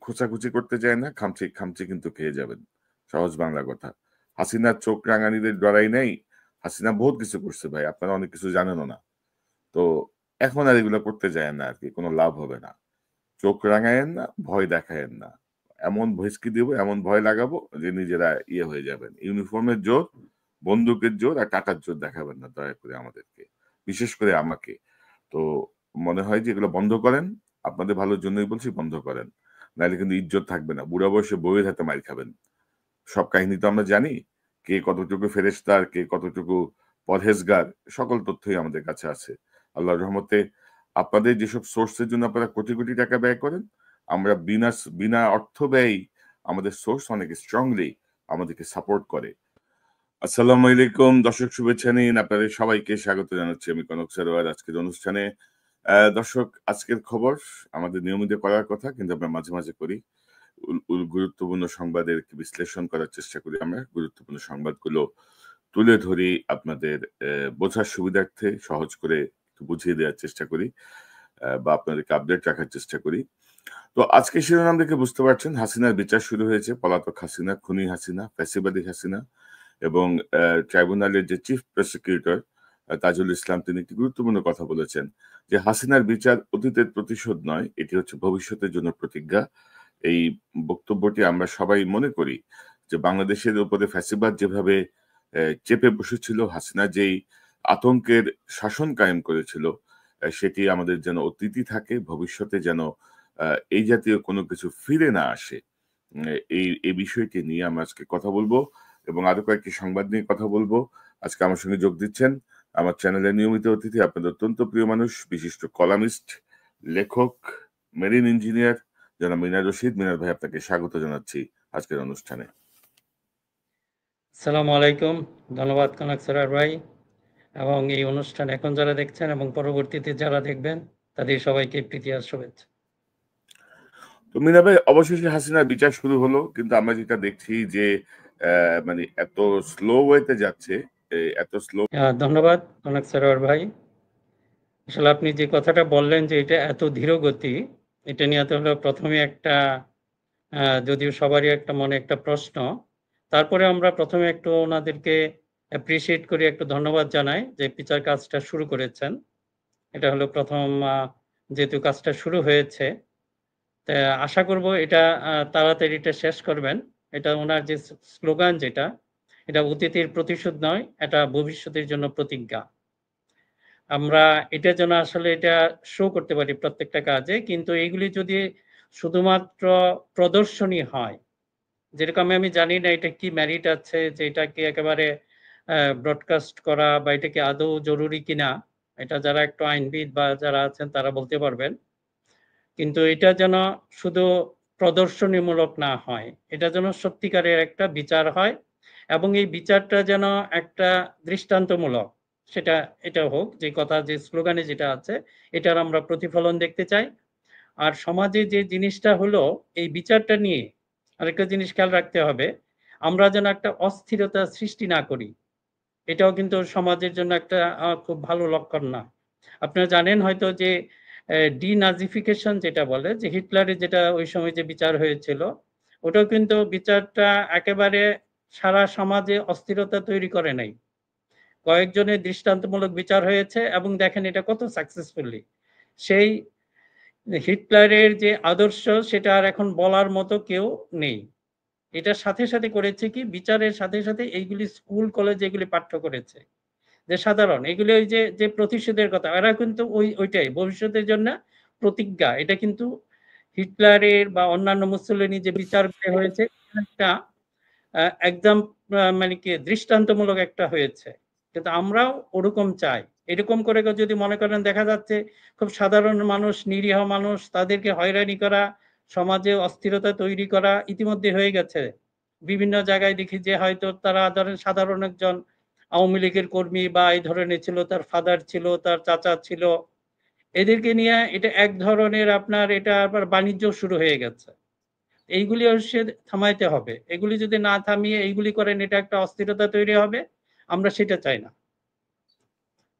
খোঁচাখুচি করতে যায় না, খামচি খামচি কিন্তু খেয়ে যাবেন। সহজ বাংলা কথা। হাসিনার চোখ রাঙানিদের ডরাই নাই। হাসিনা বহুত কিছু করছে ভাই, আপনারা অনেক কিছু জানেনও না। তো এখন আর এগুলো করতে যায় না আর কি, কোনো লাভ হবে না। চোখ রাঙায়েন না, ভয় দেখায়েন না। এমন ভয়েসকি দিব, এমন ভয় লাগাবো যে নিজেরা ইয়ে হয়ে যাবেন। ইউনিফর্মের জোর, বন্দুকের জোর আর টাকার জোর দেখাবেন না দয়া করে আমাদেরকে, বিশেষ করে আমাকে। তো মনে হয় যে এগুলো বন্ধ করেন, আপনাদের ভালোর জন্যই বলছি, বন্ধ করেন। নাহলে কিন্তু ইজ্জত থাকবে না, বুড়া বয়সে বউয়ের হাতে মার খাবেন। সব কাহিনী তো আমরা জানি, কে কতটুকু ফেরেশতা আর কে কতটুকু পরহেজগার, সকল তথ্যই আমাদের কাছে আছে। আল্লাহর রহমতে আপনাদের যেসব সোর্সের জন্য আপনারা কোটি কোটি টাকা ব্যয় করেন, আমরা বিনা বিনা অর্থ ব্যয় আমাদের সোর্স অনেক স্ট্রংলি আমাদেরকে সাপোর্ট করে। আসসালামু আলাইকুম দর্শক, শুভেচ্ছা নিন, আপনাদের সবাইকে স্বাগত জানাচ্ছি আমি কনক সারোয়ার আজকের অনুষ্ঠানে। দর্শক, আজকের খবর আমাদের নিয়মিত করার কথা, কিন্তু আমরা মাঝে মাঝে করি। গুরুত্বপূর্ণ সংবাদের বিশ্লেষণ করার চেষ্টা করি, আমরা গুরুত্বপূর্ণ সংবাদগুলো তুলে ধরি আপনাদের বোঝার সুবিধার্থে, সহজ করে একটু বুঝিয়ে দেওয়ার চেষ্টা করি, বা আপনাদেরকে আপডেট রাখার চেষ্টা করি। তো আজকে শিরোনাম দেখে বুঝতে পারছেন, হাসিনার বিচার শুরু হয়েছে। পলাতক হাসিনা, খুনি হাসিনা, ফ্যাসিবাদী হাসিনা এবং ট্রাইব্যুনালের যে চিফ প্রসিকিউটর তাজুল ইসলাম, তিনি একটি গুরুত্বপূর্ণ কথা বলেছেন যে হাসিনার বিচার অতীতের প্রতিশোধ নয়, এটি হচ্ছে ভবিষ্যতের জন্য প্রতিজ্ঞা। এই বক্তব্যটি আমরা সবাই মনে করি যে বাংলাদেশের উপরে ফ্যাসিবাদ যেভাবে চেপে বসেছিল, হাসিনা যেই আতঙ্কের শাসন কায়েম করেছিল, সেটি আমাদের যেন অতীতই থাকে, ভবিষ্যতে যেন এই জাতীয় কোনো কিছু ফিরে না আসে। এই বিষয়টি নিয়ে আমরা আজকে কথা বলবো এবং আরো কয়েকটি সংবাদ নিয়ে কথা বলবো। আজকে আমার সঙ্গে যোগ দিচ্ছেন আমার চ্যানেলের নিয়মিত অতিথি, আপনাদের অত্যন্ত প্রিয় মানুষ, বিশিষ্ট কলামিস্ট, লেখক, মেরিন ইঞ্জিনিয়ার জনাব মিনার রশিদ। মিনার ভাই, আপনাকে স্বাগত জানাচ্ছি আজকের অনুষ্ঠানে। আসসালামু আলাইকুম, ধন্যবাদ কনক সারোয়ার ভাই। এবং এই অনুষ্ঠান এখন যারা দেখছেন এবং পরবর্তীতে যারা দেখবেন তাদের সবাইকে প্রীতি আর শুভেচ্ছা। তো মিনা ভাই, অবশেষে হাসিনার বিচার শুরু হলো, কিন্তু আমরা যেটা দেখছি যে মানে এত স্লো ওয়েতে যাচ্ছে, এত স্লো। ধন্যবাদ কনক সারোয়ার ভাই। আসলে আপনি যে কথাটা বললেন যে এটা এত ধীর গতি, এটা নিয়ে তো হলো প্রথমে একটা যদিও সবারই একটা মনে একটা প্রশ্ন। তারপরে আমরা প্রথমে একটু ওনাদেরকে অ্যাপ্রিসিয়েট করি, একটু ধন্যবাদ জানাই যে বিচার কাজটা শুরু করেছেন। এটা হলো প্রথম, যেহেতু কাজটা শুরু হয়েছে, আশা করব এটা তাড়াতাড়ি এটা শেষ করবেন। এটা ওনার যে স্লোগান, যেটা এটা অতীতের প্রতিশোধ নয়, এটা ভবিষ্যতের জন্য প্রতিজ্ঞা। আমরা এটা যেন আসলে এটা শো করতে পারি প্রত্যেকটা কাজে, কিন্তু এগুলি যদি শুধুমাত্র প্রদর্শনী হয়, যেরকম আমি জানি না এটা কি মেরিট আছে যে এটাকে একেবারে ব্রডকাস্ট করা বা এটা কি আদৌ জরুরি কিনা, এটা যারা একটু আইনবিদ বা যারা আছেন তারা বলতে পারবেন। কিন্তু এটা যেন শুধু প্রদর্শনীমূলক না হয়, এটা যেন সত্যিকারের একটা বিচার হয় এবং এই বিচারটা যেন একটা দৃষ্টান্তমূলক, সেটা এটা হোক, যে কথা যে স্লোগানে যেটা আছে এটার আমরা প্রতিফলন দেখতে চাই। আর সমাজে যে জিনিসটা হলো, এই বিচারটা নিয়ে আরেকটা জিনিস খেয়াল রাখতে হবে, আমরা যেন একটা অস্থিরতা সৃষ্টি না করি। এটাও কিন্তু সমাজের জন্য একটা খুব ভালো লক্ষণ না। আপনারা জানেন হয়তো যে ডিনাজিফিকেশন যেটা বলে, যে হিটলারের যেটা ওই সময় যে বিচার হয়েছিল, ওটাও কিন্তু বিচারটা একেবারে সারা সমাজে অস্থিরতা তৈরি করে নাই। কয়েকজনের দৃষ্টান্তমূলক বিচার হয়েছে এবং দেখেন এটা কত সাকসেসফুলি। সেই হিটলারের যে আদর্শ সেটা আর এখন বলার মতো কেউ নেই। এটার সাথে সাথে করেছে কি, বিচারের সাথে সাথে এইগুলি স্কুল কলেজ এগুলি পাঠ্য করেছে, যে সাধারণ এগুলি ওই যে যে প্রতিশোধের কথা, এরা কিন্তু ওইটাই ভবিষ্যতের জন্য প্রতিজ্ঞা। এটা কিন্তু হিটলারের বা অন্যান্য মুসলিনী যে বিচার হয়েছে একটা একদম মানে কি দৃষ্টান্তমূলক একটা হয়েছে। কিন্তু আমরাও ওরকম চাই। এরকম করে যদি মনে করেন, দেখা যাচ্ছে খুব সাধারণ মানুষ, নিরীহ মানুষ, তাদেরকে হয়রানি করা, সমাজে অস্থিরতা তৈরি করা ইতিমধ্যে হয়ে গেছে। বিভিন্ন জায়গায় দেখি যে হয়তো তারা ধরেন সাধারণ একজন আওয়ামী লীগের কর্মী বা এই ধরনের ছিল, তার ফাদার ছিল, তার চাচা ছিল, এদেরকে নিয়ে এটা এক ধরনের আপনার এটা আবার বাণিজ্য শুরু হয়ে গেছে। এইগুলি অবশ্যই থামাইতে হবে। এগুলি যদি না থামিয়ে এইগুলি করেন, এটা একটা অস্থিরতা তৈরি হবে, আমরা সেটা চাই না।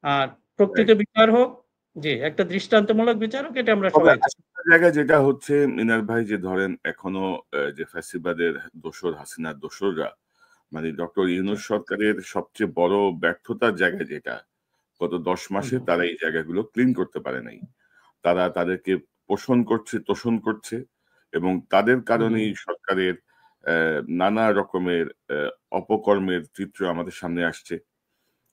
আর প্রকৃত বিচার হোক, যে একটা দৃষ্টান্তমূলক বিচার হোক, এটা আমরা সবাই চাই। জায়গায় যেটা হচ্ছে মিনার ভাই, যে ধরেন এখনো যে ফ্যাসিবাদের দোসর, হাসিনার দোসররা, মানে ডক্টর ইউনূস সরকারের সবচেয়ে বড় ব্যর্থতার জায়গা যেটা, গত 10 মাসে তারা এই জায়গাগুলো ক্লিন করতে পারে নাই। তারা তাদেরকে পোষণ করছে, তোষণ করছে, এবং তাদের কারণেই সরকারের নানা রকমের অপকর্মের চিত্র আমাদের সামনে আসছে।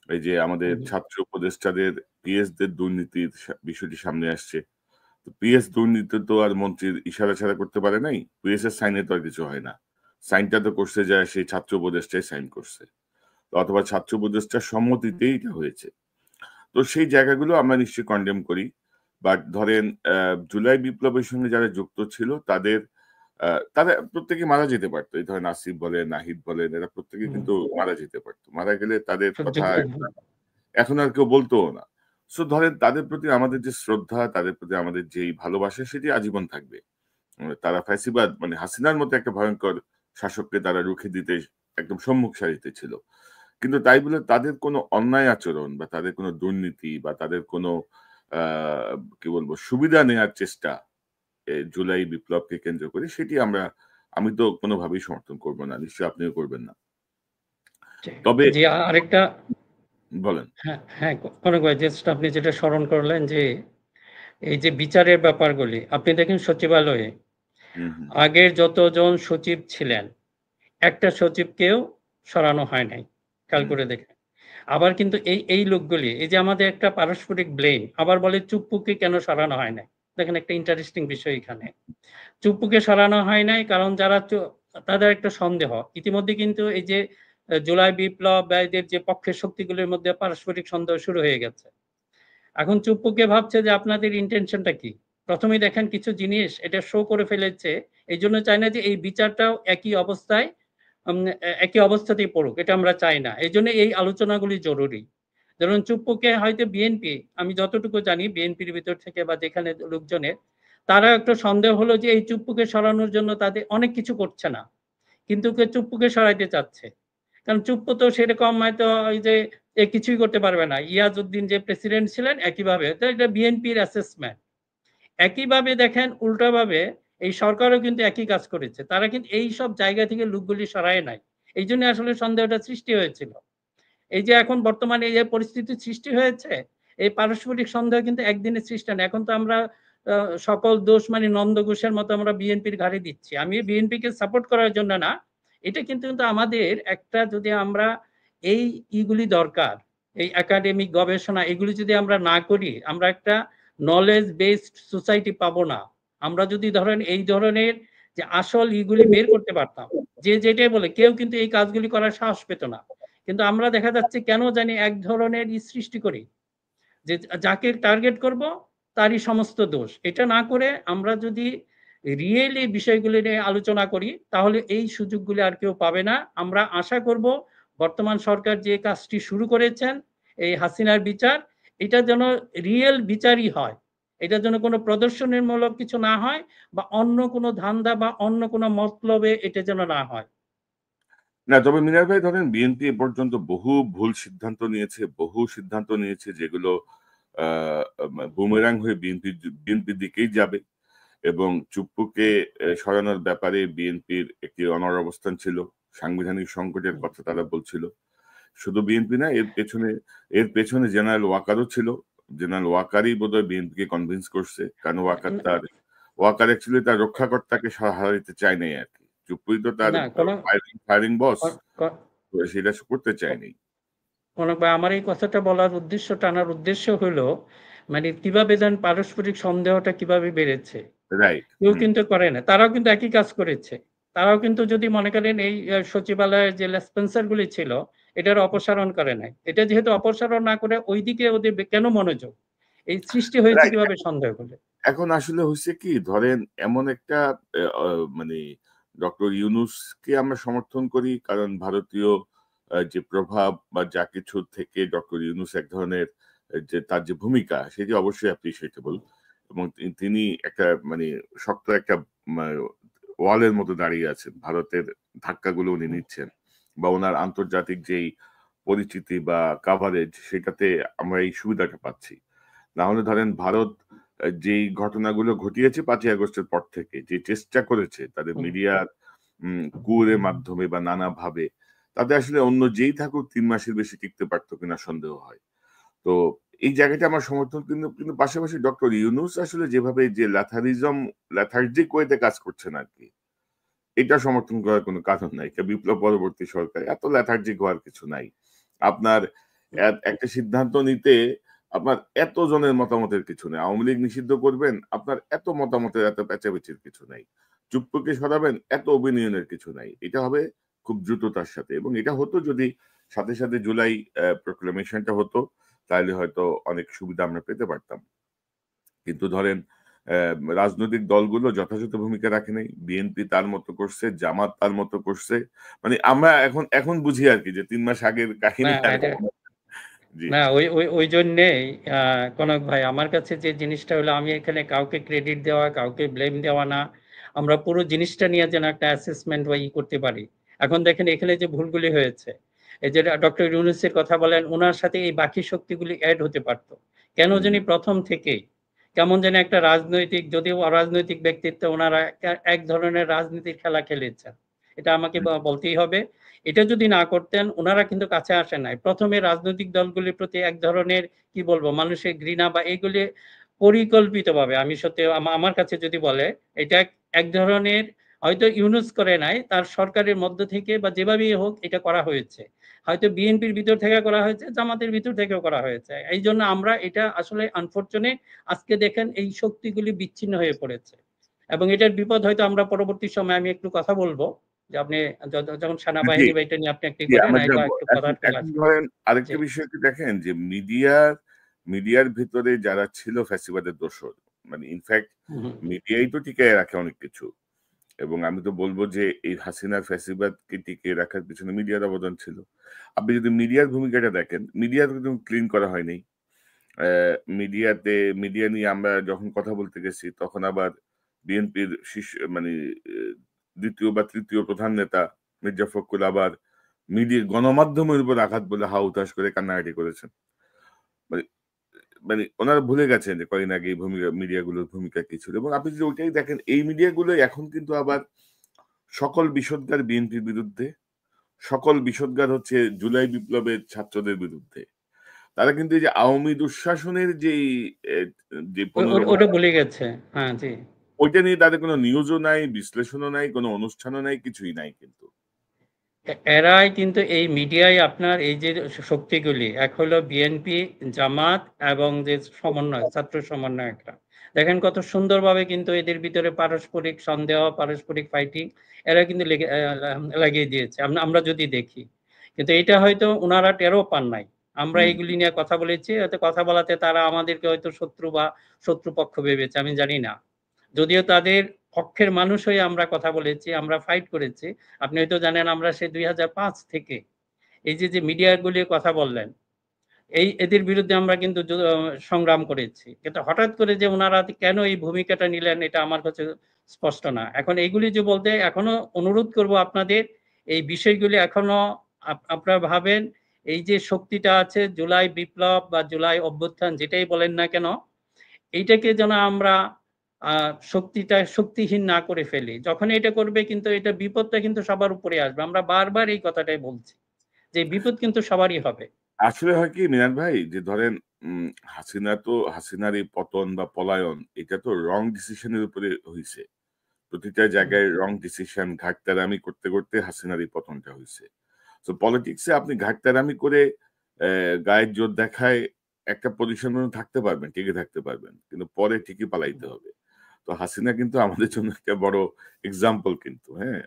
এই যে আমাদের ছাত্র উপদেষ্টাদের, পিএসদের দুর্নীতির বিষয়টি সামনে আসছে। তো পিএস দুর্নীতি তো আর মন্ত্রীর ইশারা ছাড়া করতে পারে নাই। পিএস এর সাইনে তো আর কিছু হয় না। সাইনটা তো করছে যায় সেই ছাত্র উপদেষ্টাই সাইন করছে, অথবা ছাত্র উপদেষ্টার সম্মতিতেই এটা হয়েছে। তো সেই জায়গাগুলো আমরা নিশ্চয়ই কন্ডেম করি। বাট ধরেন জুলাই বিপ্লবের সঙ্গে যারা যুক্ত ছিল তাদের তারা প্রত্যেকে মারা যেতে পারতো। এই ধরেন আসিফ বলেন, নাহিদ বলেন, এরা প্রত্যেকে কিন্তু মারা যেতে পারতো। মারা গেলে তাদের কথা এখন আর কেউ বলতোও না। সো ধরেন তাদের প্রতি আমাদের যে শ্রদ্ধা, তাদের প্রতি আমাদের যেই ভালোবাসা, সেটি আজীবন থাকবে। তারা ফ্যাসিবাদ মানে হাসিনার মতো একটা ভয়ঙ্কর শাসককে তারা রুখে দিতে একদম সম্মুখ সারিতে ছিল। কিন্তু তাই বলে তাদের কোনো অন্যায় আচরণ বা তাদের কোনো দুর্নীতি বা তাদের কোনো কি বলবো সুবিধা নেয়ার চেষ্টা জুলাই বিপ্লবকে কেন্দ্র করে, সেটি আমি তো কোনোভাবেই সমর্থন করব না, নিশ্চয়ই আপনিও করবেন না। তবে জি, আরেকটা বলেন। হ্যাঁ, কনক ভাই, জাস্ট আপনি যেটা স্মরণ করলেন যে এই যে বিচারের ব্যাপারগুলি, আপনি দেখেন সচিবালয়ে আগের যতজন সচিব ছিলেন, একটা সচিবকেও সরানো হয় নাই, খেয়াল করে দেখেন। আবার কিন্তু এই লোকগুলি, এই যে আমাদের একটা পারস্পরিক ব্লেম, আবার বলে চুপ্পুকে কেন সরানো হয় নাই। দেখেন একটা ইন্টারেস্টিং বিষয় এখানে। চুপ্পুকে সরানো হয় নাই কারণ যারা তাদের একটা সন্দেহ, ইতিমধ্যে কিন্তু এই যে জুলাই বিপ্লব বা এদের যে পক্ষের শক্তিগুলির মধ্যে পারস্পরিক সন্দেহ শুরু হয়ে গেছে। এখন চুপ্পুকে ভাবছে যে আপনাদের ইন্টেনশনটা কি। প্রথমেই দেখেন কিছু জিনিস এটা শো করে ফেলেছে, এই জন্য চাই না যে এই বিচারটাও একই অবস্থাতেই পড়ুক, এটা আমরা চাই না। এই জন্য এই আলোচনাগুলি জরুরি। যেমন চুপ্পুকে হয়তো বিএনপি, আমি যতটুকু জানি বিএনপির ভিতর থেকে বা যেখানে লোকজনের, তারা একটা সন্দেহ হলো যে এই চুপ্পুকে সরানোর জন্য তাদের অনেক কিছু করছে না, কিন্তু চুপ্পুকে সরাইতে চাচ্ছে। কারণ চুপ্পু তো সেরকম হয়তো ওই যে কিছুই করতে পারবে না। ইয়াজউদ্দিন যে প্রেসিডেন্ট ছিলেন একইভাবে, তো এটা বিএনপির অ্যাসেসমেন্ট। একইভাবে দেখেন উল্টাভাবে এই সরকারও কিন্তু একই কাজ করেছে, তারা কিন্তু এই সব জায়গা থেকে লোকগুলি সরায় নাই। এই জন্য আসলে সন্দেহটা সৃষ্টি হয়েছিল। এই যে এখন বর্তমানে এই যে পরিস্থিতি সৃষ্টি হয়েছে, এই পারস্পরিক সন্দেহ কিন্তু একদিনের সৃষ্টি না। এখন তো আমরা সকল দোষ মানে নন্দ ঘোষের মতো আমরা বিএনপির ঘাড়ে দিচ্ছি। আমি বিএনপিকে সাপোর্ট করার জন্য না, এটা কিন্তু আমাদের একটা, যদি আমরা এই ইগুলি দরকার, এই একাডেমিক গবেষণা এগুলি যদি আমরা না করি, আমরা একটা নলেজ বেসড সোসাইটি পাবো না। আমরা যদি ধরেন এই ধরনের যে আসল ইগুলি বের করতে পারতাম, যে যেটাই বলে, কেউ কিন্তু এই কাজগুলি করার সাহস পেত না। কিন্তু আমরা দেখা যাচ্ছে কেন জানি এক ধরনের সৃষ্টি করি যে যাকে টার্গেট করব তারই সমস্ত দোষ। এটা না করে আমরা যদি রিয়েলি বিষয়গুলি নিয়ে আলোচনা করি, তাহলে এই সুযোগগুলি আর কেউ পাবে না। আমরা আশা করব বর্তমান সরকার যে কাজটি শুরু করেছেন, এই হাসিনার বিচার, এটা যেন রিয়েল বিচারই হয়। এটা যেন কোনো প্রদর্শনীমূলক কিছু না হয়, বা অন্য কোনো ধান্দা বা অন্য কোনো মতলবে এটা যেন না হয়। না, তবে মিনার ভাই ধরেন বিএনপি এ পর্যন্ত বহু ভুল সিদ্ধান্ত নিয়েছে, বহু সিদ্ধান্ত নিয়েছে যেগুলো বুমেরাং হয়ে বিএনপির দিকেই যাবে। এবং চুপ্পুকে সরানোর ব্যাপারে বিএনপির একটি অনড় অবস্থান ছিল, সাংবিধানিক সংকটের কথা তারা বলছিল। শুধু বিএনপি না, এর পেছনে জেনারেল ওয়াকারও ছিল। জেনারেল ওয়াকারই বোধহয় বিএনপিকে কনভিন্স করছে, কারণ ওয়াকার অ্যাকচুয়ালি তার রক্ষাকর্তাকে হারাইতে চায় নাই আর কি। চুপ্পুই তো তার ফায়ারিং বস, সেটা করতে চায়নি। আমার এই কথাটা বলার উদ্দেশ্য, টানার উদ্দেশ্য হলো, মানে কিভাবে যেন পারস্পরিক সন্দেহটা কিভাবে বেড়েছে, রাইট। কেউ কিন্তু করে না, তারাও কিন্তু একই কাজ করেছে। তারাও কিন্তু যদি মনে করেন এই সচিবালয়ের যে লেসপেন্সার গুলি ছিল, এটার অপসারণ করে নাই। এটা যেহেতু অপসারণ না করে ওইদিকে ওদের কেন মনোযোগ, এই সৃষ্টি হয়েছে কিভাবে সন্দেহ করে। এখন আসলে হয়েছে কি, ধরেন এমন একটা মানে ডক্টর ইউনূসকে আমরা সমর্থন করি কারণ ভারতীয় যে প্রভাব বা যা কিছু থেকে ডক্টর ইউনূস এক ধরনের যে তার যে ভূমিকা সেটি অবশ্যই অ্যাপ্রিশিয়েটেবল, এবং তিনি একটা মানে শক্ত একটা ওয়ালের মতো দাঁড়িয়ে আছেন। ভারতের ধাক্কাগুলো উনি নিচ্ছেন, বা ওনার আন্তর্জাতিক যেই পরিচিতি বা কাভারেজ, সেটাতে আমরা এই সুবিধাটা পাচ্ছি। না হলে ধরেন ভারত যেই ঘটনাগুলো ঘটিয়েছে 5ই আগস্টের পর থেকে, যে চেষ্টা করেছে তাদের মিডিয়ার কুয়ের মাধ্যমে বা নানাভাবে, তাতে আসলে অন্য যেই থাকুক 3 মাসের বেশি টিকতে পারতো কিনা সন্দেহ হয়। তো এই জায়গাটা আমার সমর্থন, কিন্তু কিন্তু পাশাপাশি ডক্টর ইউনূস আসলে যেভাবে যে ল্যাথার্জিক ওয়েতে কাজ করছেন আর কি, এটা সমর্থন করার কোনো কারণ নাই। এটা বিপ্লব পরবর্তী সরকার, এত লেথার্জিক হওয়ার কিছু নাই। আপনার একটা সিদ্ধান্ত নিতে আপনার এত জনের মতামতের কিছু নেই। আওয়ামী লীগ নিষিদ্ধ করবেন, আপনার এত মতামতের এত পেঁচাবেচির কিছু নাই। চুপ্পুকে সরাবেন, এত অভিনয়নের কিছু নাই। এটা হবে খুব দ্রুততার সাথে, এবং এটা হতো যদি সাথে সাথে জুলাই প্রোক্লেমেশনটা হতো, তাহলে হয়তো অনেক সুবিধা আমরা পেতে পারতাম। কিন্তু ধরেন রাজনৈতিক দলগুলো যথাযথ ভূমিকা রাখে নাই। বিএনপি তার মতো করছে, জামাত তার মতো করছে। মানে আমরা এখন এখন বুঝি আরকি যে ৩ মাস আগের কাহিনী না, আর এটা জি। না, ওই জন্যেই কনক ভাই, আমার কাছে যে জিনিসটা হলো, আমি এখানে কাউকে ক্রেডিট দেওয়া, কাউকে ব্লেম দেওয়া না। আমরা পুরো জিনিসটা নিয়ে যেন একটা অ্যাসেসমেন্ট বা করতে পারি। এখন দেখেন এখানে যে ভুলগুলি হয়েছে, এই যে ডক্টর ইউনূসের কথা বলেন, উনার সাথে এই বাকি শক্তিগুলি এড হতে পারত। কেন জানি প্রথম থেকেই কেমন যেন একটা রাজনৈতিক, যদিও অরাজনৈতিক ব্যক্তিত্ব, ওনারা এক ধরনের রাজনীতির খেলা খেলেছেন। এটা আমাকে বলতেই হবে। এটা যদি না করতেন, ওনারা কিন্তু কাছে আসে নাই। প্রথমে রাজনৈতিক দলগুলির প্রতি এক ধরনের, কি বলবো, মানুষের ঘৃণা বা এইগুলি পরিকল্পিতভাবে, আমি সত্যি আমার কাছে যদি বলে, এটা এক ধরনের, হয়তো ইউনূস করে নাই, তার সরকারের মধ্য থেকে বা যেভাবেই হোক এটা করা হয়েছে। হয়তো বিএনপির ভিতর থেকে করা হয়েছে, জামাতের ভিতর থেকেও করা হয়েছে। এই জন্য আমরা এটা আসলে আনফরচুনেট, আজকে দেখেন এই শক্তিগুলি বিচ্ছিন্ন হয়ে পড়েছে, এবং এটার বিপদ হয়তো আমরা পরবর্তী সময়, আমি একটু কথা বলবো যে আপনি যখন জি, সেনাবাহিনী বা এটা নিয়ে আপনি একটি জি, করেন, আমরা এটা যাবো। একটু এখন কথা চলে এখন আসবে। ধরেন জি। আরেকটা বিষয় কি দেখেন, যে মিডিয়ার ভিতরে যারা ছিল ফ্যাসিবাদের দোসর, মানে ইনফ্যাক্ট মিডিয়াই তো টিকায় রাখে অনেক কিছু। এবং আমি তো বলব যে এই হাসিনার ফ্যাসিবাদকে টিকিয়ে রাখার পিছনে মিডিয়ার অবদান ছিল। আপনি যদি মিডিয়ার ভূমিকাটা দেখেন, মিডিয়া কিন্তু ক্লিন করা হয়নি। মিডিয়া নিয়ে আমরা যখন কথা বলতে গেছি, তখন আবার বিএনপির শীর্ষ মানে ২য় বা ৩য় প্রধান নেতা মির্জা ফখরুল আবার গণমাধ্যমের উপর আঘাত বলে হা হুতাশ করে কান্নাকাটি করেছেন। মানে মানে ওনারা ভুলে গেছেন যে কদিন আগে এই মিডিয়াগুলোর ভূমিকা কি ছিল। এবং আপনি যদি ওইটাই দেখেন, এই মিডিয়াগুলো এখন কিন্তু আবার সকল বিষোদগার বিএনপির বিরুদ্ধে, সকল বিষোদগার হচ্ছে জুলাই বিপ্লবের ছাত্রদের বিরুদ্ধে। তারা কিন্তু এই যে আওয়ামী দুঃশাসনের এ যে ১৫ ওটা বছর, ভুলে গেছে। হ্যাঁ, জি। ওইটা নিয়ে তাদের কোনো নিউজও নাই, বিশ্লেষণও নাই, কোনো অনুষ্ঠানও নাই, কিছুই নাই কিন্তু। এরাই কিন্তু এই মিডিয়ায় আপনার এই যে শক্তিগুলি, এক হলো বিএনপি, জামাত এবং যে সমন্বয়, ছাত্র সমন্বয়করা, দেখেন কত সুন্দরভাবে কিন্তু এদের ভিতরে পারস্পরিক সন্দেহ, পারস্পরিক ফাইটিং এরা কিন্তু লাগিয়ে দিয়েছে, আমরা যদি দেখি। কিন্তু এটা হয়তো ওনারা টেরও পান নাই। আমরা হুম, এইগুলি নিয়ে কথা বলেছি, হয়তো কথা বলাতে তারা আমাদেরকে হয়তো শত্রু বা শত্রুপক্ষ ভেবেছে, আমি জানি না। যদিও তাদের পক্ষের মানুষ হয়ে আমরা কথা বলেছি, আমরা ফাইট করেছি। আপনি হয়তো জানেন, আমরা সে ২০০৫ থেকে এই যে মিডিয়াগুলি কথা বললেন, এদের বিরুদ্ধে আমরা কিন্তু সংগ্রাম করেছি। কিন্তু হঠাৎ করে যে ওনারা কেন এই ভূমিকাটা নিলেন, এটা আমার কাছে স্পষ্ট না। এখন এইগুলি যে বলতে, এখনো অনুরোধ করব আপনাদের, এই বিষয়গুলি এখনো আপনারা ভাবেন, এই যে শক্তিটা আছে, জুলাই বিপ্লব বা জুলাই অভ্যুত্থান যেটাই বলেন না কেন, এইটাকে যেন আমরা শক্তিটা শক্তিহীন না করে ফেলি। যখন এটা করবে, কিন্তু এটা বিপদটা কিন্তু সবার উপরে আসবে। আমরা বারবার এই কথাটাই বলছি যে বিপদ কিন্তু সবারই হবে। আসলে হয় কি মিনান ভাই, যে ধরেন উম হাসিনার এই পতন বা পলায়ন, এটা তো রং ডিসিশনের উপরে হইছে। প্রতিটা জায়গায় রং ডিসিশন, ঘাটতারামি করতে করতে হাসিনার এই পতনটা হইছে। তো পলিটিক্সে আপনি ঘাটতারামি করে গায়ের জোর দেখায় একটা পজিশন থাকতে পারবেন, টিকে থাকতে পারবেন। কিন্তু পরে ঠিকই পালাইতে হবে। তো হাসিনা কিন্তু আমাদের জন্য একটা বড় এক্সাম্পল কিন্তু, হ্যাঁ?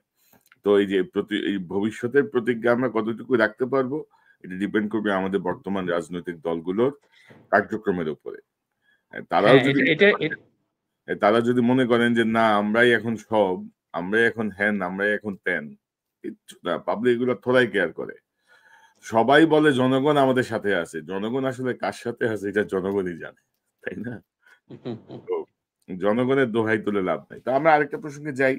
তো এই যে এই ভবিষ্যতের প্রতিজ্ঞা আমরা কতটুকু রাখতে পারবো, এটা ডিপেন্ড করবে আমাদের বর্তমান রাজনৈতিক দলগুলোর কার্যক্রমের উপরে। তারাও হ্যাঁ, যদি তারা যদি মনে করেন যে না, আমরাই এখন সব, আমরাই এখন হ্যান, আমরাই এখন ত্যান, কিচ্ছু না। পাবলিক এগুলো থোড়াই কেয়ার করে। সবাই বলে জনগণ আমাদের সাথে আছে। জনগণ আসলে কার সাথে আছে এটা জনগণই জানে। তাই না? তো জনগণের দোহাই তুলে লাভ নাই। তো আমরা আরেকটা প্রসঙ্গে যাই।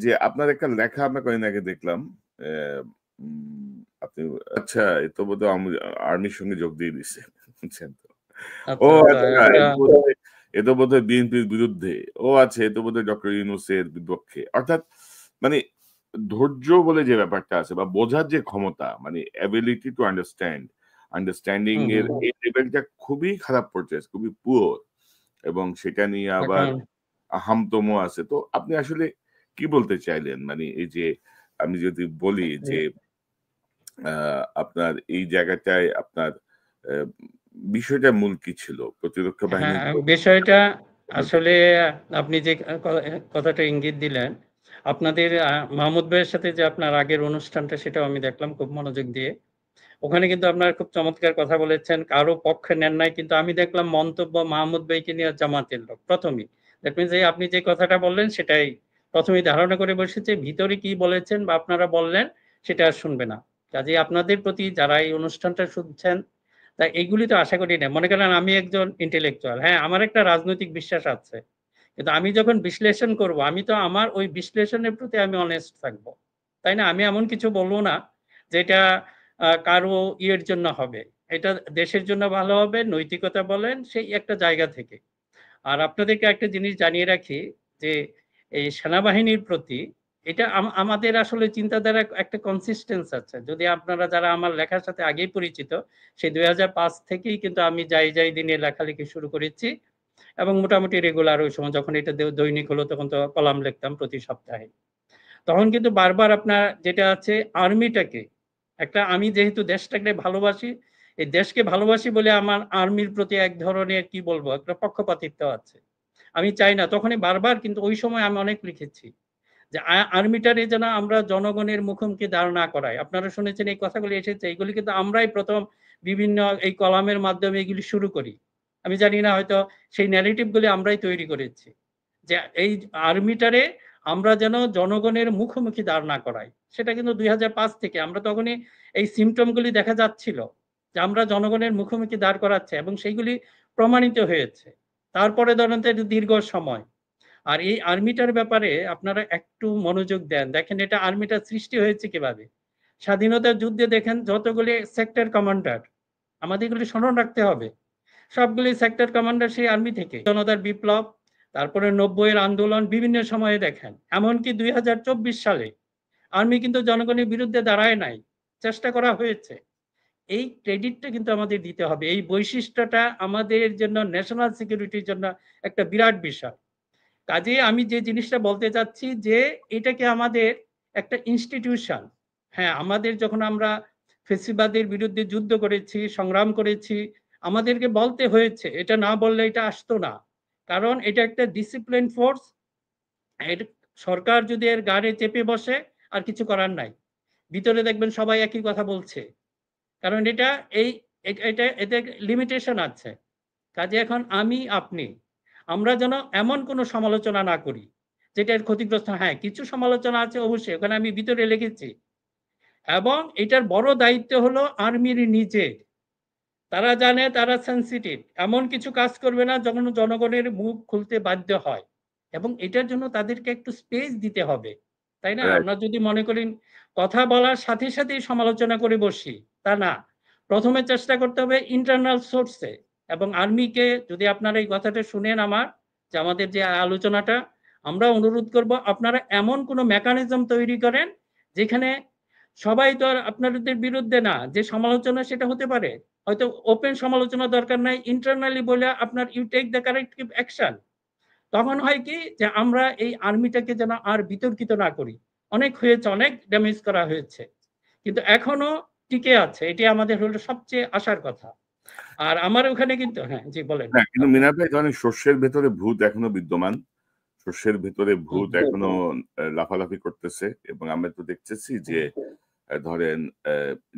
যে আপনার একটা লেখা আমরা কয়েকদিন আগে দেখলাম। অ্যা উম আপনি আচ্ছা, এ তো বোধহয় আর্মির সঙ্গে যোগ দিয়ে দিছে। বুঝছেন তো? ও আচ্ছা, আচ্ছা, আচ্ছা, না, এটা এটা বোধহয় এ তো বোধহয় বিএনপির বিরুদ্ধে, ও আছে এ তো বোধহয় ডক্টর ইউনূসের বিপক্ষে। অর্থাৎ মানে ধৈর্য বলে যে ব্যাপারটা আছে বা বোঝার যে ক্ষমতা, মানে অ্যাবিলিটি টু আন্ডারস্ট্যান্ডিং হুম এর হুম এই লেভেলটা খুবই খারাপ পর্যায়ে, খুবই পুয়ার। এবং সেটা নিয়ে আবার এখন হামতমও আছে। তো আপনি আসলে কি বলতে চাইলেন? মানে এই যে আমি যদি বলি যে আপনার এই জায়গাটায় আপনার বিষয়টা মূল কি ছিল? প্রতিরক্ষা হ্যাঁ, বাহিনীর বিষয়টা আসলে আপনি যে কথাটা ইঙ্গিত দিলেন, আপনাদের মাহমুদ ভাইয়ের সাথে যে আপনার আগের অনুষ্ঠানটা সেটাও আমি দেখলাম খুব মনোযোগ দিয়ে। ওখানে কিন্তু আপনারা খুব চমৎকার কথা বলেছেন। কারো পক্ষে নেন নাই। কিন্তু আমি দেখলাম মন্তব্য মাহমুদ ভাইকে নিয়ে জামাতের লোক। ১ম ই। দ্যাট মিনস এই আপনি যে কথাটা বললেন সেটাই ১ম এই ধারণা করে বসেছে। ভিতরে কি বলেছেন বা আপনারা বললেন সেটা আর শুনবে না। কাজেই আপনাদের প্রতি যারা এই অনুষ্ঠানটা শুনছেন, তা এইগুলি তো আশা করি না। মনে করেন আমি একজন ইন্টেলেকচুয়াল। হ্যাঁ, আমার একটা রাজনৈতিক বিশ্বাস আছে। কিন্তু আমি যখন বিশ্লেষণ করব, আমি তো আমার ওই বিশ্লেষণের প্রতি আমি অনেস্ট থাকবো। তাই না? আমি এমন কিছু বলব না যেটা কারো ইয়ের জন্য হবে। এটা দেশের জন্য ভালো হবে, নৈতিকতা বলেন সেই একটা জায়গা থেকে। আর আপনাদেরকে একটা জিনিস জানিয়ে রাখি যে এই সেনাবাহিনীর প্রতি এটা আমাদের আসলে চিন্তাধারা একটা কনসিস্টেন্স আছে। যদি আপনারা যারা আমার লেখার সাথে আগেই পরিচিত, সেই ২০০৫ থেকেই কিন্তু আমি যাই দিনে লেখালেখি শুরু করেছি এবং মোটামুটি রেগুলার ওই সময় যখন এটা দৈনিক হলো তখন তো কলাম লিখতাম প্রতি সপ্তাহে। তখন কিন্তু বারবার আপনার যেটা আছে আর্মিটাকে একটা আমি যেহেতু দেশটাকে ভালোবাসি, এই দেশকে ভালোবাসি বলে আমার আর্মির প্রতি এক ধরনের কি বলবো একটা পক্ষপাতিত্ব আছে। আমি চাই না তখনই বারবার কিন্তু ওই সময় আমি অনেক লিখেছি যে আর্মিটারে যেন আমরা জনগণের মুখোমুখি দাঁড় না করাই। আপনারা শুনেছেন এই কথাগুলি এসেছে, এইগুলি কিন্তু আমরাই প্রথম বিভিন্ন এই কলামের মাধ্যমে এগুলি শুরু করি। আমি জানি না হয়তো সেই ন্যারেটিভ গুলি আমরাই তৈরি করেছি যে এই আর্মিটারে আমরা যেন জনগণের মুখোমুখি দাঁড় না করাই। সেটা কিন্তু ২০০৫ থেকে আমরা তখনই এই সিমটম গুলি দেখা যাচ্ছিল যে আমরা জনগণের মুখোমুখি দাঁড় করাচ্ছে এবং সেইগুলি প্রমাণিত হয়েছে। তারপরে ধরেন দীর্ঘ সময় আর এই আর্মিটার ব্যাপারে আপনারা একটু মনোযোগ দেন। দেখেন এটা আর্মিটা সৃষ্টি হয়েছে কিভাবে। স্বাধীনতার যুদ্ধে দেখেন যতগুলি সেক্টর কমান্ডার আমাদের এগুলি স্মরণ রাখতে হবে। সবগুলি সেক্টর কমান্ডার সেই আর্মি থেকে। জনতার বিপ্লব, তারপরে ৯০ এর আন্দোলন বিভিন্ন সময়ে দেখেন। এমনকি ২০২৪ সালে আর্মি কিন্তু জনগণের বিরুদ্ধে দাঁড়ায় নাই। চেষ্টা করা হয়েছে। এই ক্রেডিটটা কিন্তু আমাদের দিতে হবে। এই বৈশিষ্ট্যটা আমাদের জন্য ন্যাশনাল সিকিউরিটির জন্য একটা বিরাট বিষয়। কাজেই আমি যে জিনিসটা বলতে চাচ্ছি যে এটাকে আমাদের একটা ইনস্টিটিউশন, হ্যাঁ আমাদের যখন আমরা ফেসিবাদের বিরুদ্ধে যুদ্ধ করেছি সংগ্রাম করেছি আমাদেরকে বলতে হয়েছে, এটা না বললে এটা আসতো না। কারণ এটা একটা ডিসিপ্লিন ফোর্স। এর সরকার যদি এর গাড়ে চেপে বসে আর কিছু করার নাই। ভিতরে দেখবেন সবাই একই কথা বলছে। কারণ এটা এই এটা এতে লিমিটেশন আছে। কাজে এখন আমি আপনি আমরা যেন এমন কোনো সমালোচনা না করি যেটার ক্ষতিগ্রস্ত। হ্যাঁ কিছু সমালোচনা আছে অবশ্যই, ওখানে আমি ভিতরে লিখেছি। এবং এটার বড় দায়িত্ব হলো আর্মির নিজের। তারা জানে তারা সেনসিটিভ, এমন কিছু কাজ করবে না যখন জনগণের মুখ খুলতে বাধ্য হয়। এবং এটার জন্য তাদেরকে একটু স্পেস দিতে হবে। তাই না? রাইট। আমরা যদি মনে করি কথা বলার সাথে সাথেই সমালোচনা করে বসি, তা না। প্রথমে চেষ্টা করতে হবে ইন্টারনাল সোর্সে। এবং আর্মিকে যদি আপনারা এই কথাটা শুনেন আমার, যে আমাদের যে আলোচনাটা, আমরা অনুরোধ করব আপনারা এমন কোনো মেকানিজম তৈরি করেন যেখানে সবাই তো আর আপনাদের বিরুদ্ধে না, যে সমালোচনা সেটা হতে পারে হয়তো ওপেন সমালোচনা দরকার নাই, ইন্টারনালি বলে আপনার you take the corrective action. তখন হয় কি যে আমরা এই আর্মিটাকে যেন আর বিতর্কিত না করি। অনেক হয়েছে, অনেক ড্যামেজ করা হয়েছে, কিন্তু এখনো টিকে আছে। এটি আমাদের হলো সবচেয়ে আশার কথা। আর আমার ওখানে কিন্তু হ্যাঁ জি বলেন হ্যাঁ, কিন্তু আপনি। মিনার ভাই ধরেন শস্যের ভেতরে ভূত এখনো বিদ্যমান। শস্যের ভেতরে হুম, ভূত এখনো লাফালাফি করতেছে এবং আমরা তো দেখতেছি যে ধরেন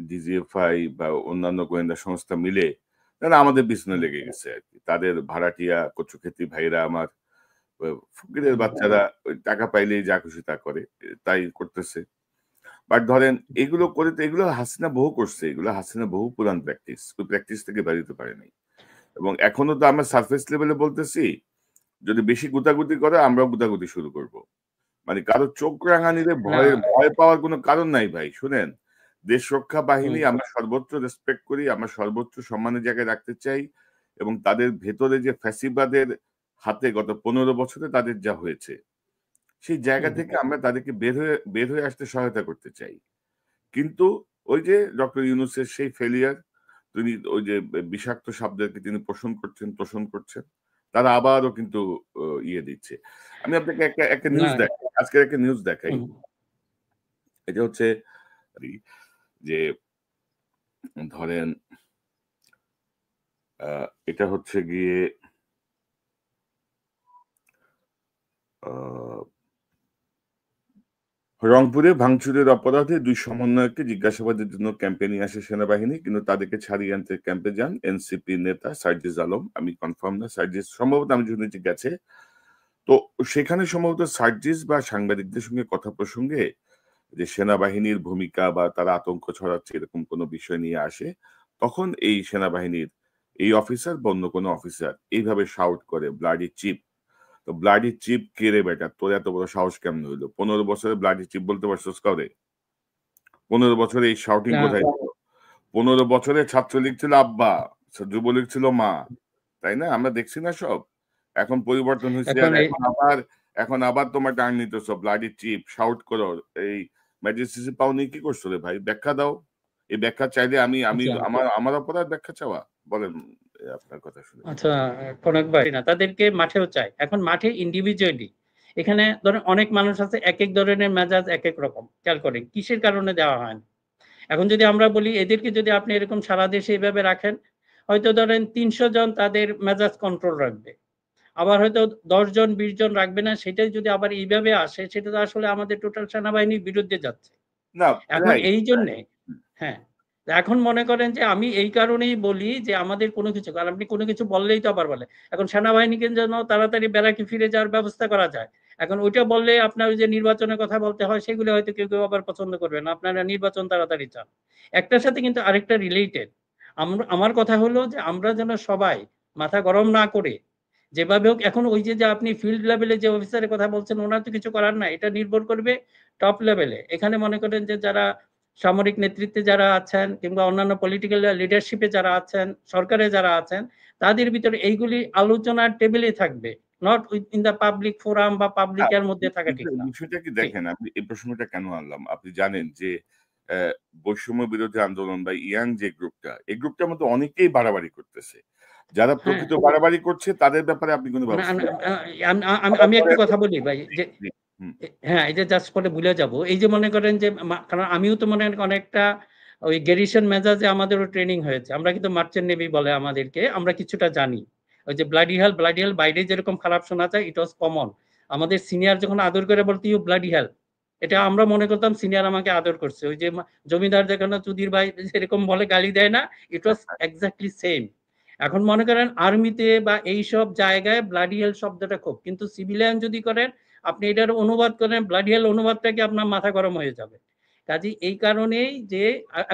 ডিজিএফআই বা অন্যান্য গোয়েন্দা সংস্থা মিলে তারা আমাদের পিছনে হুম, লেগে গেছে আর কি। তাদের ভাড়াটিয়া কচুক্ষেত্রী ভাইরা আমার ফকিরের হুম, বাচ্চারা ওই টাকা পাইলেই যা খুশি তা করে, তাই করতেছে। বাট ধরেন এগুলো করে তো এগুলো হাসিনা বহু করছে, এগুলো হাসিনা বহু পুরান প্র্যাকটিস, ওই প্র্যাকটিস থেকে বেরোতে পারে নাই। এবং এখনো তো আমরা সারফেস লেভেলে বলতেছি, যদি বেশি গুতাগুতি করে আমরাও গুতাগুতি শুরু করব। মানে কারো চোখ রাঙানিতে না, ভয় ভয় পাওয়ার কোনো কারণ নাই ভাই। শুনেন, দেশ রক্ষা হুম, বাহিনী আমরা সর্বোচ্চ রেসপেক্ট করি, আমরা সর্বোচ্চ সম্মানের জায়গায় রাখতে চাই এবং তাদের ভেতরে যে ফ্যাসিবাদের হাতে গত 15 বছরে তাদের যা হয়েছে, সেই জায়গা হুম, থেকে আমরা তাদেরকে বের হয়ে আসতে সহায়তা করতে চাই। কিন্তু ওই যে ডক্টর ইউনূসের সেই ফেলিয়ার, তিনি ওই যে বিষাক্ত শব্দকে তিনি পোষণ করছেন। তারা আবারও কিন্তু ইয়ে দিচ্ছে। আমি আপনাকে একটা না, নিউজ দেখাই। আজকের একটা নিউজ দেখাই। হুম, এটা হচ্ছে যে ধরেন এটা হচ্ছে গিয়ে আ রংপুরে ভাঙচুরের অপরাধে ২ সমন্বয়ককে জিজ্ঞাসাবাদের জন্য ক্যাম্পে নিয়ে আসে সেনাবাহিনী। কিন্তু তাদেরকে ছাড়িয়ে আনতে ক্যাম্পে যান এনসিপি নেতা সার্জিস আলম। আমি কনফার্ম না সার্জিস সম্ভবত আমি শুনেছি গেছে। তো সেখানে সম্ভবত সার্জিস বা সাংবাদিকদের সঙ্গে কথা প্রসঙ্গে যে সেনাবাহিনীর ভূমিকা বা তারা আতঙ্ক ছড়াচ্ছে এরকম কোনো বিষয় নিয়ে আসে। তখন এই সেনাবাহিনীর এই অফিসার বা অন্য কোনো অফিসার এইভাবে শাউট করে ব্লাডি চিপ। তো ব্লাডি চিপ কে রে বেটা? তোর এত বড় সাহস কেমনে হইলো? ১৫ বছরে ব্লাডি চিপ বলতে পারছস কাউরে? ১৫ বছরে এই শাউটিং না, কোথায় ছিল? ১৫ বছরে ছাত্রলীগ ছিল আব্বা, যুবলীগ ছিল মা। তাই না? আমরা দেখছি না সব? এখন পরিবর্তন হইছে এখন আর এই এখন আবার তোমার টার্ন নিতেছ। ব্লাডি চিপ, শাউট করো। এই ম্যাজিস্ট্রেসি পাওনি কি করছো রে ভাই? ব্যাখ্যা দাও। এই ব্যাখ্যা চাইলে আমি আমি আচ্ছা, আমার অপরাধ ব্যাখ্যা চাওয়া? বলেন আপনার কথা শুনে। আচ্ছা, কনক ভাই না তাদেরকে মাঠেও চাই। এখন মাঠে ইন্ডিভিজুয়ালি এখানে ধরেন অনেক মানুষ আছে একেক ধরনের মেজাজ একেক রকম। খেয়াল করেন কিসের কারণে দেওয়া হয় না? এখন যদি আমরা বলি এদেরকে যদি আপনি এরকম সারা দেশে এভাবে রাখেন, হয়তো ধরেন ৩০০ জন তাদের মেজাজ কন্ট্রোল রাখবে। আবার হয়তো ১০ জন ২০ জন রাখবে না সেটাই যদি আবার এইভাবে আসে সেটা তো আসলে আমাদের টোটাল সেনাবাহিনীর বিরুদ্ধে যাচ্ছে। না, এখন রাইট, এই জন্যে রাইট। হুম, হ্যাঁ, এখন মনে করেন যে আমি এই কারণেই বলি যে আমাদের কোনো কিছু কারণ আপনি কোনো কিছু বললেই তো আবার বলে। এখন সেনাবাহিনীকে যেন তাড়াতাড়ি ব্যারাকে ফিরে যাওয়ার ব্যবস্থা করা যায়। এখন ওইটা বললে আপনার ওই যে নির্বাচনের কথা বলতে হয় সেগুলো হয়তো কেউ আবার পছন্দ করবে না। আপনারা নির্বাচন তাড়াতাড়ি চান। একটার সাথে কিন্তু আরেকটা রিলেটেড। আমার কথা হলো যে আমরা যেন সবাই মাথা গরম না করে যেভাবে হোক এখন ওই যে আপনি ফিল্ড লেভেলে যে অফিসারের কথা বলছেন ওনার তো কিছু করার নাই। এটা নির্ভর করবে টপ লেভেলে। এখানে মনে করেন যে যারা সামরিক নেতৃত্বে যারা আছেন কিংবা অন্যান্য পলিটিক্যাল লিডারশিপে যারা আছেন, সরকারে যারা আছেন, তাদের ভিতরে এইগুলি আলোচনার টেবিলে থাকবে। Not in the public forum বা না, পাবলিকের মধ্যে থাকা ঠিক না। বিষয়টা কি জি, দেখেন, আপনি এই প্রসঙ্গটা কেন আনলাম? আপনি জানেন যে অ্যা বৈষম্য বিরোধী আন্দোলন বা ইয়াং যে গ্রুপটা, এই গ্রুপটার মধ্যে অনেকেই বাড়াবাড়ি করতেছে। যারা হ্যাঁ। প্রকৃত বাড়াবাড়ি করছে তাদের ব্যাপারে আপনি কোন না, ব্যবস্থা না, নিচ্ছেন না। আমি আমি আবার আমি একটু ধরেন কথা বলি ভাই জি, যে জি, হুম, হ্যাঁ, এই যে জাস্ট পরে ভুলে যাব। এই যে মনে করেন যে কারণ আমিও তো মনে করেন অনেকটা ওই গেরিশন মেজাজে আমাদেরও ট্রেনিং হয়েছে। আমরা কিন্তু মার্চেন্ট নেভি বলে আমাদেরকে। আমরা কিছুটা জানি। ওই যে ব্লাডি হেল বাইরে যেরকম খারাপ শোনা যায় ইট ওয়াজ কমন। আমাদের সিনিয়র যখন আদর করে বলত ইউ ব্লাডি হেল। এটা আমরা মনে করতাম সিনিয়র আমাকে আদর করছে। ওই যে জমিদার যেখানে চুদির ভাই যেরকম বলে গালি দেয় না? ইট ওয়াজ এক্সাক্টলি সেইম। এখন মনে করেন আর্মিতে বা এইসব জায়গায় ব্লাডি হেল শব্দটা খুব। কিন্তু সিভিলিয়ান যদি করেন আপনি এটার অনুবাদ করেন ব্লাডি হেল অনুবাদটাকে আপনার মাথা গরম হয়ে যাবে। কাজেই এই কারণেই যে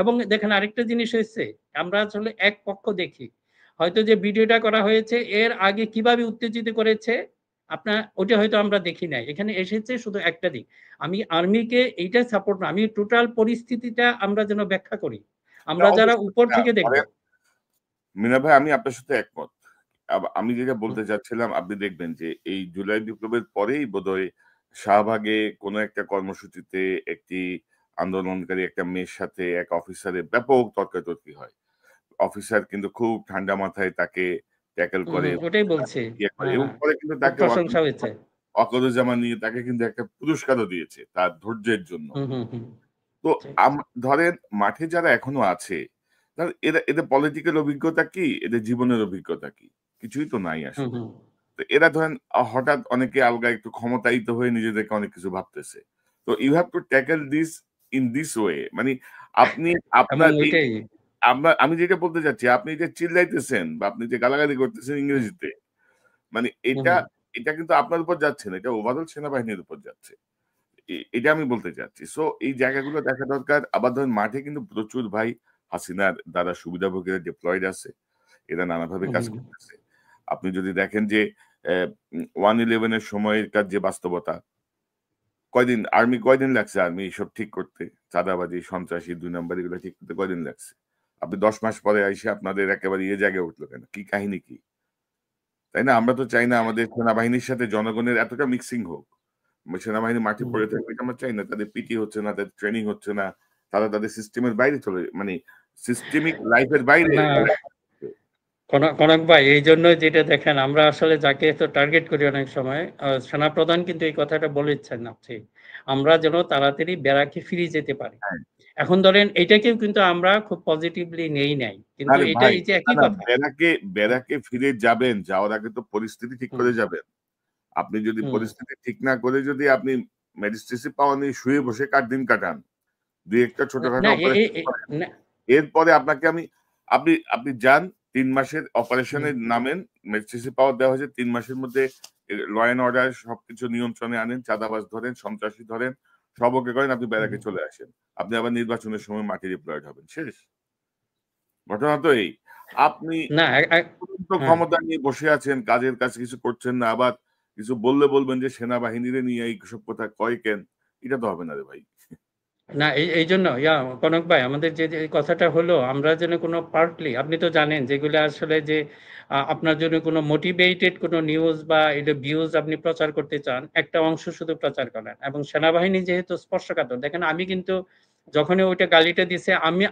এবং দেখেন আরেকটা জিনিস হয়েছে আমরা আসলে এক পক্ষ দেখি। হয়তো যে ভিডিওটা করা হয়েছে এর আগে কিভাবে উত্তেজিত করেছে আপনার ওটা হয়তো আমরা দেখি নাই। এখানে এসেছে শুধু একটা দিক। আমি আর্মিকে এইটা সাপোর্ট না। আমি টোটাল পরিস্থিতিটা আমরা যেন ব্যাখ্যা করি। না আমরা যারা অবশ্যই উপর না থেকে দেখব। ধরেন মিনা ভাই আমি আপনার সাথে একমত। আমি যেটা হুম, বলতে চাচ্ছিলাম আপনি দেখবেন যে এই জুলাই বিপ্লবের পরেই বোধহয় শাহবাগে কোনো একটা কর্মসূচিতে একটি আন্দোলনকারী একটা মেয়ের সাথে এক অফিসারের ব্যাপক তর্কাতর্কি হয়। অফিসার কিন্তু খুব ঠান্ডা মাথায় তাকে ট্যাকেল করে, ওটাই বলছি। ইয়ে করে হ্যাঁ, এবং হ্যাঁ। পরে কিন্তু খুব তাকে প্রশংসা হয়েছে। ওয়াকারুজ্জামান নিয়ে তাকে কিন্তু একটা পুরস্কারও দিয়েছে তার ধৈর্যের জন্য। হুম, হুম, হুম। তো ঠিক। ধরেন মাঠে যারা এখনো আছে, এদের পলিটিক্যাল অভিজ্ঞতা কি? এদের জীবনের অভিজ্ঞতা কি? কিছুই তো নাই হুম, আসলে। হুম। তো এরা ধরেন হঠাৎ অনেকে আলগা একটু ক্ষমতায়িত হয়ে নিজেদেরকে অনেক কিছু ভাবতেছে। তো you have to tackle this in this way. মানে আপনি এবং আপনার এই ওইটাই আমি যেটা বলতে চাচ্ছি, আপনি যে চিল্লাইতেছেন বা আপনি যে গালাগালি করতেছেন হুম, ইংরেজিতে, মানে হুম, এটা কিন্তু আপনার উপর যাচ্ছে না। এটা ওভারঅল সেনাবাহিনীর উপর যাচ্ছে। এটা আমি বলতে চাচ্ছি। সো এই জায়গাগুলো দেখা দরকার। আবার ধরেন মাঠে কিন্তু প্রচুর ভাই হাসিনার দ্বারা সুবিধাভোগীরা ডিপ্লয়েড আছে। এরা নানাভাবে হুম, কাজ করতেছে। আপনি যদি দেখেন যে 111 এর সময়কার যে বাস্তবতা, কয়দিন লাগছে আর্মি এসব ঠিক করতে? চাঁদাবাজি, সন্ত্রাসী, ২ নাম্বারি এগুলো ঠিক করতে কয়দিন লাগছে? আপনি ১০ মাস পরে আইসা আপনাদের একেবারে ইয়ে জায়গায় উঠলো কেন? কি কাহিনী কি? তাই না? আমরা তো চাই না আমাদের সেনাবাহিনীর সাথে জনগণের এতটা মিক্সিং হোক। সেনাবাহিনী মাঠে পড়ে থাকবে এটা আমরা চাই না। তাদের পিটি হচ্ছে না, তাদের ট্রেনিং হচ্ছে না। তারা তাদের সিস্টেমের বাইরে চলে মানে সিস্টেমিক লাইফ এর বাইরে না কনক ভাই এই জন্য যেটা দেখেন আমরা আসলে যাকে তো টার্গেট করি অনেক সময় সেনাপ্রধান কিন্তু এই কথাটা বলেছেন আপনি আমরা যেন তাড়াতাড়ি ব্যারাকে ফিরে যেতে পারি। হ্যাঁ। এখন ধরেন এটাকেও কিন্তু আমরা খুব পজিটিভলি নেই নাই, কিন্তু আরে এটা ভাই এই যে না, একই না কথা। ব্যারাকে ফিরে যাবেন, যাওয়ার আগে তো পরিস্থিতি ঠিক হুম করে যাবেন। আপনি যদি হুম পরিস্থিতি ঠিক না করে যদি আপনি ম্যাজিস্ট্রেসি পাওয়া নিয়ে শুয়ে বসে দিন কাটান, ২-১ টা ছোটখাটো না অপারেশন করেন। না এরপরে আপনাকে আপনি আপনি যান ৩ মাসের হুম অপারেশনে নামেন, ম্যাজিস্ট্রেসি পাওয়ার দেওয়া হয়েছে ৩ মাসের মধ্যে ল অ্যান্ড অর্ডার সবকিছু নিয়ন্ত্রণে আনেন, চাঁদাবাজ ধরেন, সন্ত্রাসী ধরেন, সব ওকে করেন, আপনি ব্যারাকে চলে আসেন। আপনি আবার নির্বাচনের সময় মাঠে ডিপ্লয়েড হবেন। শেষ। ঘটনা তো এই। আপনি না হ্যাঁ ক্ষমতা নিয়ে বসে আছেন, কাজের কাজ কিছু করছেন না। আবার কিছু বললে বলবেন যে সেনাবাহিনীরে নিয়ে এইসব কথা কয় কেন? এটা তো হবে না রে ভাই। না এই জন্য কনক ভাই আমাদের যে কথাটা হলো আমরা যেন কোনো পার্টলি আপনি তো জানেন যেগুলো আসলে যে আপনার জন্য কোনো মোটিভেটেড কোনো নিউজ বা এটা ভিউজ আপনি প্রচার করতে চান একটা অংশ শুধু প্রচার করেন এবং সেনাবাহিনী যেহেতু স্পর্শকাতর দেখেন আমি কিন্তু যখনই ওইটা গালিটা দিছে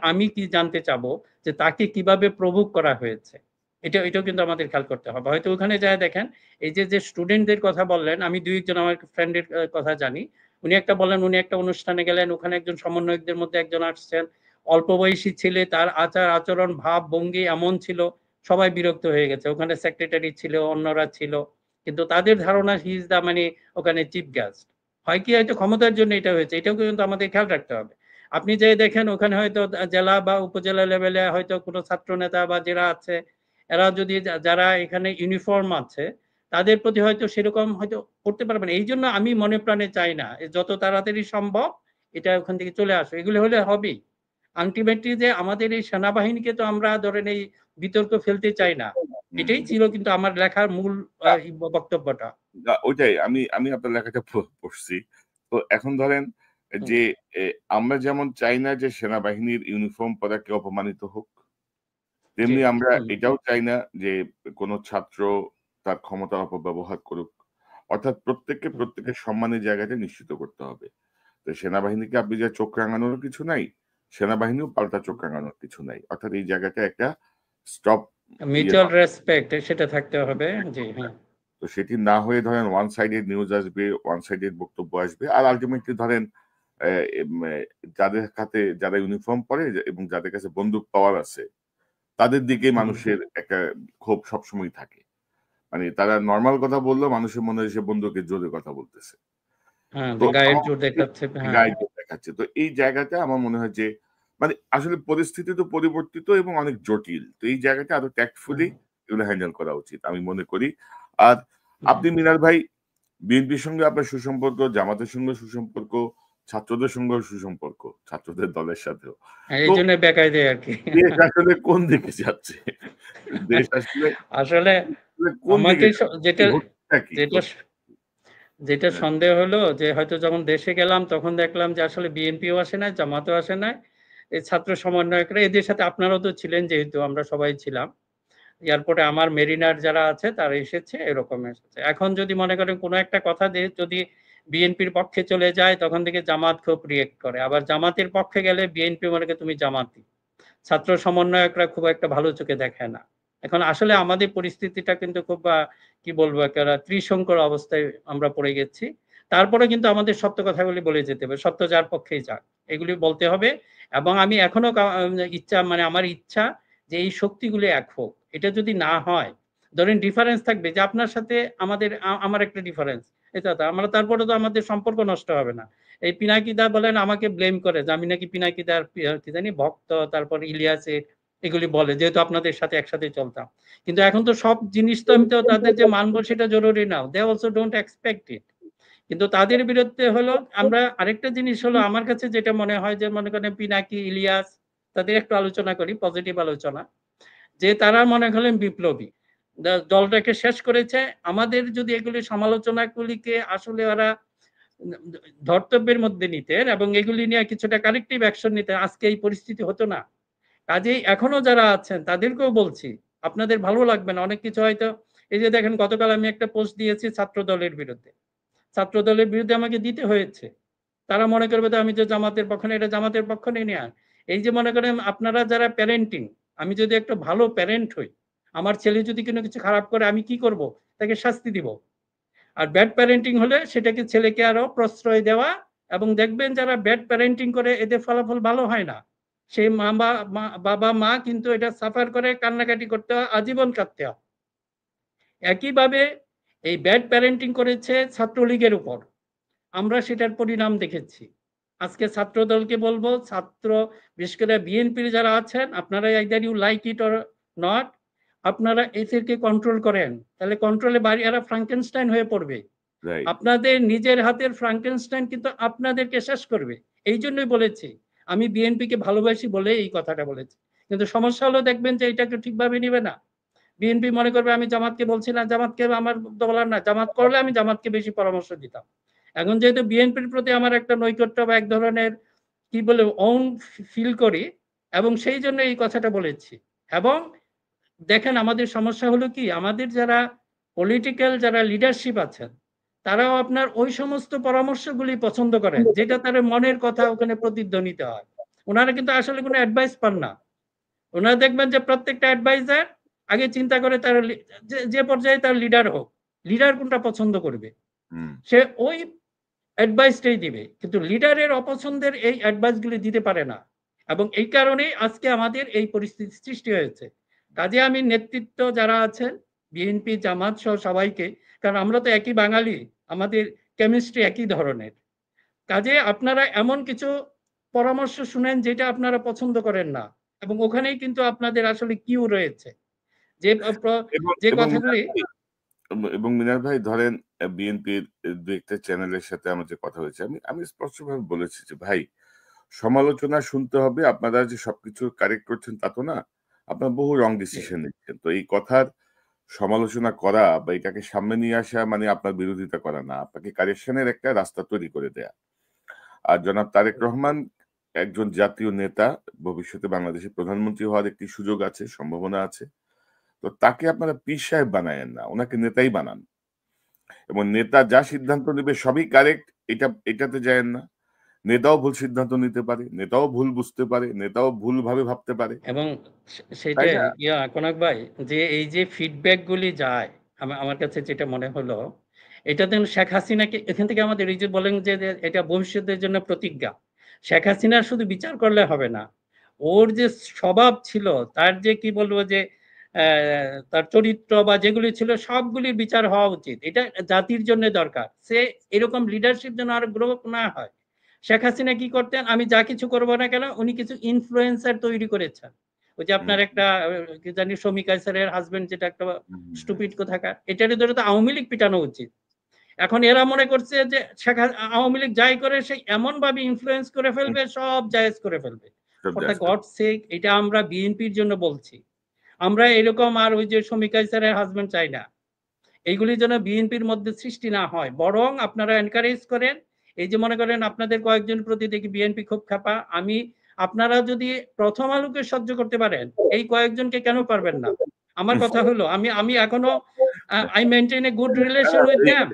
আমি কি জানতে চাবো যে তাকে কিভাবে প্রভোগ করা হয়েছে এটাও কিন্তু আমাদের খেয়াল করতে হবে হয়তো ওখানে যায় দেখেন এই যে স্টুডেন্টদের কথা বললেন আমি দুই একজন আমার ফ্রেন্ডের কথা জানি উনি একটা বলেন উনি একটা অনুষ্ঠানে গেলেন ওখানে একজন সমন্বয়কদের মধ্যে একজন আসছেন অল্প বয়সী ছেলে তার আচার আচরণ ভাব ভঙ্গি এমন ছিল সবাই বিরক্ত হয়ে গেছে ওখানে সেক্রেটারি ছিল অন্যরা ছিল কিন্তু তাদের ধারণা হি ইজ দা মানে ওখানে চিফ গেস্ট হয় কি হয়তো ক্ষমতার জন্য এটা হয়েছে এটাও কিন্তু আমাদের খেয়াল রাখতে হবে আপনি যে দেখেন ওখানে হয়তো জেলা বা উপজেলা লেভেলে হয়তো কোনো ছাত্র নেতা বা যারা আছে এরা যদি যারা এখানে ইউনিফর্ম আছে তাদের প্রতি হয়তো সেরকম হয়তো করতে পারবেন এই জন্য আমি মনে প্রাণে চাই না যত তাড়াতাড়ি সম্ভব এটা ওখান থেকে চলে আসো এগুলো হলে হবেই আলটিমেটলি যে আমাদের এই সেনাবাহিনীকে তো আমরা ধরেন এই বিতর্ক ফেলতে চাই না হুম, এটাই ছিল কিন্তু আমার লেখার মূল বক্তব্যটা ওইটাই আমি আপনার লেখাটা পড়ছি। তো এখন ধরেন হুম, যে আমরা যেমন চাই না যে সেনাবাহিনীর ইউনিফর্ম পরা কেউ অপমানিত হোক। জি তেমনি আমরা এটাও চাই না যে কোনো ছাত্র তার ক্ষমতার অপব্যবহার করুক। অর্থাৎ প্রত্যেককে হুম, প্রত্যেকের সম্মানের জায়গাটা নিশ্চিত করতে হবে। তো সেনাবাহিনীকে আপনি যে চোখ রাঙানোর কিছু নাই, সেনাবাহিনীও পাল্টা চোখ রাঙানোর কিছু নাই। অর্থাৎ এই জায়গাটা একটা স্টপ ইয়ে মিউচুয়াল হবে। রেসপেক্ট সেটা থাকতে হবে জি হ্যাঁ তো সেটি না হয়ে ধরেন ওয়ান সাইডেড নিউজ আসবে, ওয়ান সাইডেড বক্তব্য আসবে। আর আল্টিমেটলি ধরেন অ্যা এম অ্যা যাদের হাতে যারা ইউনিফর্ম পরে এবং যাদের কাছে বন্দুক পাওয়ার আছে, তাদের দিকেই হুম, মানুষের একটা ক্ষোভ সবসময় থাকে। মানে তারা নরমাল কথা বললেও মানুষের মনে হয় সে বন্দুকের জোরে কথা বলতেছে। হ্যাঁ তো গায়ের আমার জোর দেখাচ্ছে হ্যাঁ গায়ে জোর দেখাচ্ছে। তো এই জায়গাটা আমার মনে হয় যে মানে আসলে পরিস্থিতি তো পরিবর্তিত এবং অনেক জটিল। তো এই জায়গাটা আরো হুম, ট্যাক্টফুলি এগুলো হ্যান্ডেল করা উচিত আমি মনে করি। আর হুম। আপনি মিনার ভাই বিএনপির সঙ্গে আপনার সুসম্পর্ক, জামাতের সঙ্গে সুসম্পর্ক, ছাত্রদের সঙ্গেও সুসম্পর্ক, ছাত্রদের দলের সাথেও। এই তো জন্য বেকায় দেয় আর কি দেশ আসলে কোন দিকে যাচ্ছে? দেশ আসলে আসলে কোন আমাকে দিকে যাচ্ছে? যেটা ঘটছেটা কি? যেটা যেটা হ্যাঁ, সন্দেহ হলো যে হয়তো যখন দেশে গেলাম তখন দেখলাম যে আসলে বিএনপিও আসে নাই জামাতও আসে নাই এই ছাত্র সমন্বয়করা এদের সাথে আপনারাও তো ছিলেন যেহেতু আমরা সবাই ছিলাম এয়ারপোর্টে আমার মেরিনার যারা আছে তারা এসেছে এরকম এসেছে এখন যদি মনে করেন কোনো একটা কথা দিয়ে যদি বিএনপির পক্ষে চলে যায় তখন থেকে জামাত খুব রিয়েক্ট করে আবার জামাতের পক্ষে গেলে বিএনপি মনে করে তুমি জামাতি ছাত্র সমন্বয়করা খুব একটা ভালো চোখে দেখে না এখন আসলে আমাদের পরিস্থিতিটা কিন্তু খুব কি বলবো একটা ত্রিশঙ্কর অবস্থায় আমরা পড়ে গেছি তারপরে কিন্তু আমাদের সত্য কথাগুলি বলে যেতে হবে সত্য যার পক্ষেই যাক এগুলি বলতে হবে এবং আমি এখনো ইচ্ছা মানে আমার ইচ্ছা যে এই শক্তিগুলি এক হোক এটা যদি না হয় ধরেন ডিফারেন্স থাকবে যে আপনার সাথে আমাদের আমার একটা ডিফারেন্স এটা তো আমরা তারপরে তো আমাদের সম্পর্ক নষ্ট হবে না এই পিনাকিদা বলেন আমাকে ব্লেম করে যে আমি নাকি পিনাকিদার কি জানি ভক্ত তারপর ইলিয়াসের এগুলি বলে যেহেতু আপনাদের সাথে একসাথে চলতাম কিন্তু এখন তো সব জিনিস তো আমি তো তাদের যে মানবো সেটা জরুরি না they also don't expect it কিন্তু তাদের বিরুদ্ধে হলো আমরা আরেকটা জিনিস হলো আমার কাছে যেটা মনে হয় যে মনে করেন পিনাকি ইলিয়াস তাদের একটু আলোচনা করি পজিটিভ আলোচনা যে তারা মনে করেন বিপ্লবী দলটাকে শেষ করেছে আমাদের যদি এগুলি সমালোচনাগুলিকে আসলে ওরা ধর্তব্যের মধ্যে নিতেন এবং এগুলি নিয়ে কিছুটা কারেক্টিভ অ্যাকশন নিতেন আজকে এই পরিস্থিতি হতো না কাজেই এখনো যারা আছেন তাদেরকেও বলছি আপনাদের ভালো লাগবে না অনেক কিছু হয়তো এই যে দেখেন গতকাল আমি একটা পোস্ট দিয়েছি ছাত্র দলের বিরুদ্ধে, ছাত্র দলের বিরুদ্ধে আমাকে দিতে হয়েছে। তারা মনে করবে তো আমি যে জামাতের পক্ষ নেই, এটা জামাতের পক্ষ নেই না। এই যে মনে করেন আপনারা যারা প্যারেন্টিং, আমি যদি একটা ভালো প্যারেন্ট হই, আমার ছেলে যদি কোনো কিছু খারাপ করে আমি কি করব? তাকে শাস্তি দিব। আর ব্যাড প্যারেন্টিং হলে সেটাকে ছেলেকে আরো প্রশ্রয় দেওয়া, এবং দেখবেন যারা ব্যাড প্যারেন্টিং করে এদের ফলাফল ভালো হয় না। সেই বাবা মা কিন্তু এটা সাফার করে, কান্নাকাটি করতে হয়, আজীবন কাঁদতে হয়। একইভাবে এই ব্যাড প্যারেন্টিং করেছে ছাত্রলীগের উপর, আমরা সেটার পরিণাম দেখেছি। আজকে ছাত্র দলকে বলবো, ছাত্র বিশেষ করে বিএনপির যারা আছেন, আপনারা either you like it or not, আপনারা এদেরকে কন্ট্রোল করেন, তাহলে কন্ট্রোলে বাড়িয়ারা ফ্রাঙ্কেনস্টাইন হয়ে পড়বে। আপনাদের নিজের হাতের ফ্রাঙ্কেনস্টাইন কিন্তু আপনাদেরকে শেষ করবে। এই জন্যই বলেছি, আমি বিএনপিকে ভালোবাসি বলে এই কথাটা বলেছি। কিন্তু সমস্যা হলো দেখবেন যে এটাকে ঠিকভাবে নিবে না। বিএনপি মনে করবে আমি জামাতকে বলছি না, জামাতকে আমার বলার না, জামাত করলে আমি জামাতকে বেশি পরামর্শ দিতাম। এখন যেহেতু বিএনপির প্রতি আমার একটা নৈকট্য বা এক ধরনের কি বলে ওন ফিল করি, এবং সেই জন্য এই কথাটা বলেছি। এবং দেখেন আমাদের সমস্যা হলো কি, আমাদের যারা পলিটিক্যাল যারা লিডারশিপ আছেন, তারাও আপনার ওই সমস্ত পরামর্শগুলি পছন্দ করেন যেটা তার মনের কথা ওখানে প্রতিধ্বনিত হয়। ওনারা কিন্তু আসলে কোনো অ্যাডভাইস পান না। ওনারা দেখবেন যে প্রত্যেকটা অ্যাডভাইজার আগে চিন্তা করে তার যে পর্যায়ে তার লিডার হোক, লিডার কোনটা পছন্দ করবে সে ওই অ্যাডভাইসটাই দিবে, কিন্তু লিডারের অপছন্দের এই অ্যাডভাইসগুলি দিতে পারে না। এবং এই কারণেই আজকে আমাদের এই পরিস্থিতি সৃষ্টি হয়েছে। কাজে আমি নেতৃত্ব যারা আছেন বিএনপি জামাত সহ সবাইকে, কারণ আমরা তো একই বাঙালি, আমাদের কেমিস্ট্রি একই ধরনের, কাজে আপনারা এমন কিছু পরামর্শ শুনেন যেটা আপনারা পছন্দ করেন না, এবং ওখানেই কিন্তু আপনাদের আসলে কিউ রয়েছে যে যে কথাগুলি। এবং মিনার ভাই ধরেন বিএনপির দু একটা চ্যানেলের সাথে আমার যে কথা হয়েছে, আমি স্পষ্টভাবে বলেছি যে ভাই, সমালোচনা শুনতে হবে, আপনারা যে সবকিছু কারেক্ট করছেন তা তো না, আপনারা বহু রং ডিসিশন নিচ্ছেন। তো এই কথার সমালোচনা করা বা এটাকে সামনে নিয়ে আসা মানে আপনার বিরোধিতা করা না, আপনাকে কারেকশনের একটা রাস্তা তৈরি করে দেয়া। আর জনাব তারেক রহমান একজন জাতীয় নেতা, ভবিষ্যতে বাংলাদেশের প্রধানমন্ত্রী হওয়ার একটি সুযোগ আছে, সম্ভাবনা আছে। তো তাকে আপনারা পীর সাহেব বানায়েন না, ওনাকে নেতাই বানান। এবং নেতা যা সিদ্ধান্ত নেবে সবই কারেক্ট, এটাতে যায়েন না। নেতাও ভুল সিদ্ধান্ত নিতে পারে, নেতাও ভুল বুঝতে পারে, নেতাও ভুল ভাবে ভাবতে পারে, এবং তাই সেটাই না? কনক ভাই, যে এই যে ফিডব্যাক গুলি যায়, আমার কাছে যেটা মনে হলো, এটা দেন শেখ হাসিনাকে এখান থেকে আমাদের এই যে বলেন যে এটা ভবিষ্যতের জন্য প্রতিজ্ঞা, শেখ হাসিনার শুধু বিচার করলে হবে না, ওর যে স্বভাব ছিল, তার যে কি বলবো যে তার চরিত্র বা যেগুলি ছিল সবগুলির বিচার হওয়া উচিত। এটা জাতির জন্য দরকার, সে এরকম লিডারশিপ যেন আর গ্রো না হয়। শেখ হাসিনা কি করতেন, আমি যা কিছু করবো না কেন, উনি কিছু ইনফ্লুয়েন্সার তৈরি করেছেন। ওই যে আপনার একটা কি জানি শমী কায়সারের হাজবেন্ড, যেটা একটা স্টুপিড কোথাকার, এটারই ধরে তো আওয়ামী লীগ পিটানো উচিত। এখন এরা মনে করছে যে আওয়ামী লীগ যাই করে সে এমন ভাবে ইনফ্লুয়েন্স করে ফেলবে, সব জায়েজ করে ফেলবে। ফর দ্য গড সেক, এটা আমরা বিএনপির জন্য বলছি, আমরা এরকম আর ওই যে শমী কায়সারের হাজবেন্ড চাই না। এইগুলি যেন বিএনপির মধ্যে সৃষ্টি না হয়, বরং আপনারা এনকারেজ করেন। এই যে মনে করেন আপনাদের কয়েকজন প্রতি দেখি বিএনপি খুব খাপা, আমি আপনারা যদি প্রথম আলোকে সহ্য করতে পারেন, এই কয়েকজনকে কেন পারবেন না? আমার কথা হলো আমি এখনো I maintain a good relation with them.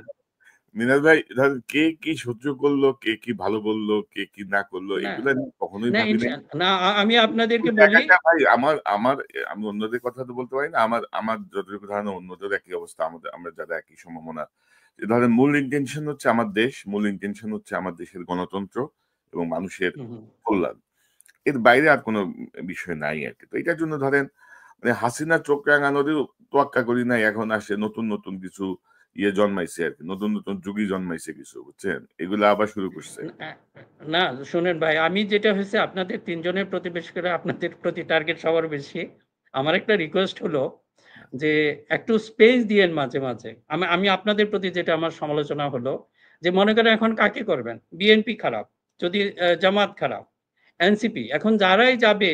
Minaj ভাই, ধরেন কে কি সহ্য করলো, কে কি ভালো বললো, কে কি না করলো, না এগুলো নিয়ে কখনোই না ভাবি নাই। না, আমি আপনাদেরকে বলি, ভাই আমার আমার আমি অন্যদের কথা তো বলতে পারি না, আমার আমার যতটুকু ধারণা অন্যদের একই অবস্থা, আমাদের আমরা যারা একই সম্ভাবনা। ধরেন মূল ইন্টেনশন হচ্ছে আমার দেশ, মূল ইন্টেনশন হচ্ছে আমার দেশের গণতন্ত্র এবং মানুষের কল্যাণ, এর বাইরে আর কোনো বিষয় নাই আর কি। তো এটার জন্য ধরেন মানে হাসিনা চোখ রাঙানোরও তোয়াক্কা করি নাই, এখন আসে নতুন নতুন কিছু ইয়ে জন্মাইছে আর কি, নতুন নতুন যুগই জন্মাইছে কিছু, বুঝছেন, এগুলো আবার শুরু করছে। না শুনেন ভাই, আমি যেটা হয়েছে আপনাদের তিনজনের প্রতি, বেশি করে আপনাদের প্রতি টার্গেট সবার বেশি, আমার একটা রিকোয়েস্ট হলো যে একটু স্পেস দিয়েন মাঝে মাঝে। আমি আপনাদের প্রতি যেটা আমার সমালোচনা হলো, যে মনে করেন এখন কাকে করবেন, বিএনপি খারাপ, যদি জামাত খারাপ, এনসিপি, এখন যারাই যাবে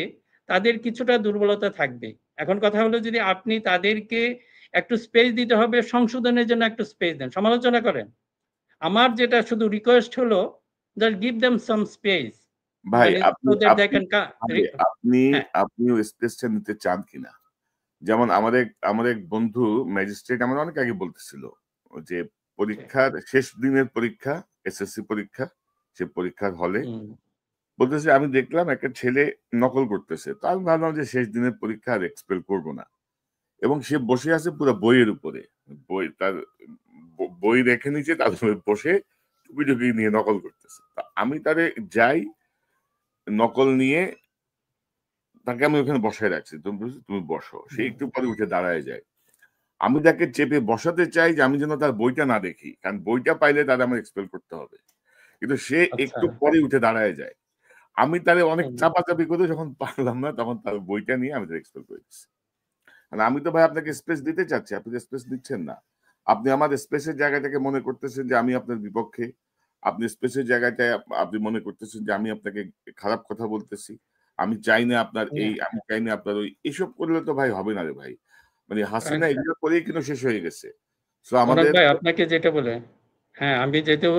তাদের কিছুটা দুর্বলতা থাকবে। এখন কথা হলো যদি আপনি তাদেরকে একটু স্পেস দিতে হবে, সংশোধনের জন্য একটু স্পেস দেন, সমালোচনা করেন। আমার যেটা শুধু রিকোয়েস্ট হলো, জাস্ট গিভ দেম সাম স্পেস, ভাই মানে আপনি so that they আপনি can আপনি হ্যাঁ আপনিও স্পেসটা নিতে চান কিনা, যেমন আমাদের আমার এক বন্ধু ম্যাজিস্ট্রেট আমার অনেক আগে বলতেছিল যে পরীক্ষার শেষ দিনের পরীক্ষা, এসএসসি পরীক্ষা, সে পরীক্ষার হলে হুম, বলতেছে আমি দেখলাম একটা ছেলে নকল করতেছে। তো আমি ভাবলাম যে শেষ দিনের পরীক্ষা আর এক্সপেল করবো না। এবং সে বসে আছে পুরো বইয়ের উপরে। বই তার বই রেখে নিচে তার উপরে বসে টুপি টুপি নিয়ে নকল করতেছে। তা আমি তারে যাই নকল নিয়ে তাকে আমি ওখানে বসায় রাখছি। তুমি বলছি, তুমি বসো। সে হুম, একটু পরে উঠে দাঁড়ায় যায়। আমি তাকে চেপে বসাতে চাই যে আমি যেন তার বইটা না দেখি। কারণ বইটা পাইলে তারে আমার এক্সপেল করতে হবে। কিন্তু সে আচ্ছা, একটু পরে উঠে দাঁড়ায় যায়। আমি তারে অনেক হুম, চাপাচাপি করে যখন পারলাম না তখন তার বইটা নিয়ে আমি তার এক্সপেল করে দিচ্ছি। মানে আমি তো ভাই আপনাকে স্পেস দিতে চাচ্ছি, আপনি তো স্পেস দিচ্ছেন না। আপনি আমার স্পেসের জায়গাটাকে মনে করতেছেন যে আমি আপনার বিপক্ষে। আপনি স্পেসের জায়গাটায় আপনি মনে করতেছেন যে আমি আপনাকে খারাপ কথা বলতেছি। আমি চাই না আপনার না, এই, আমি চাই না আপনার ওই। এসব করলে তো ভাই হবে না রে ভাই। মানে হাসিনা রাইট। এগুলো করেই কিন্তু শেষ হয়ে গেছে। সো অনাক আমাদের ভাই আপনাকে যেটা বলে, হ্যাঁ, আমি যেহেতু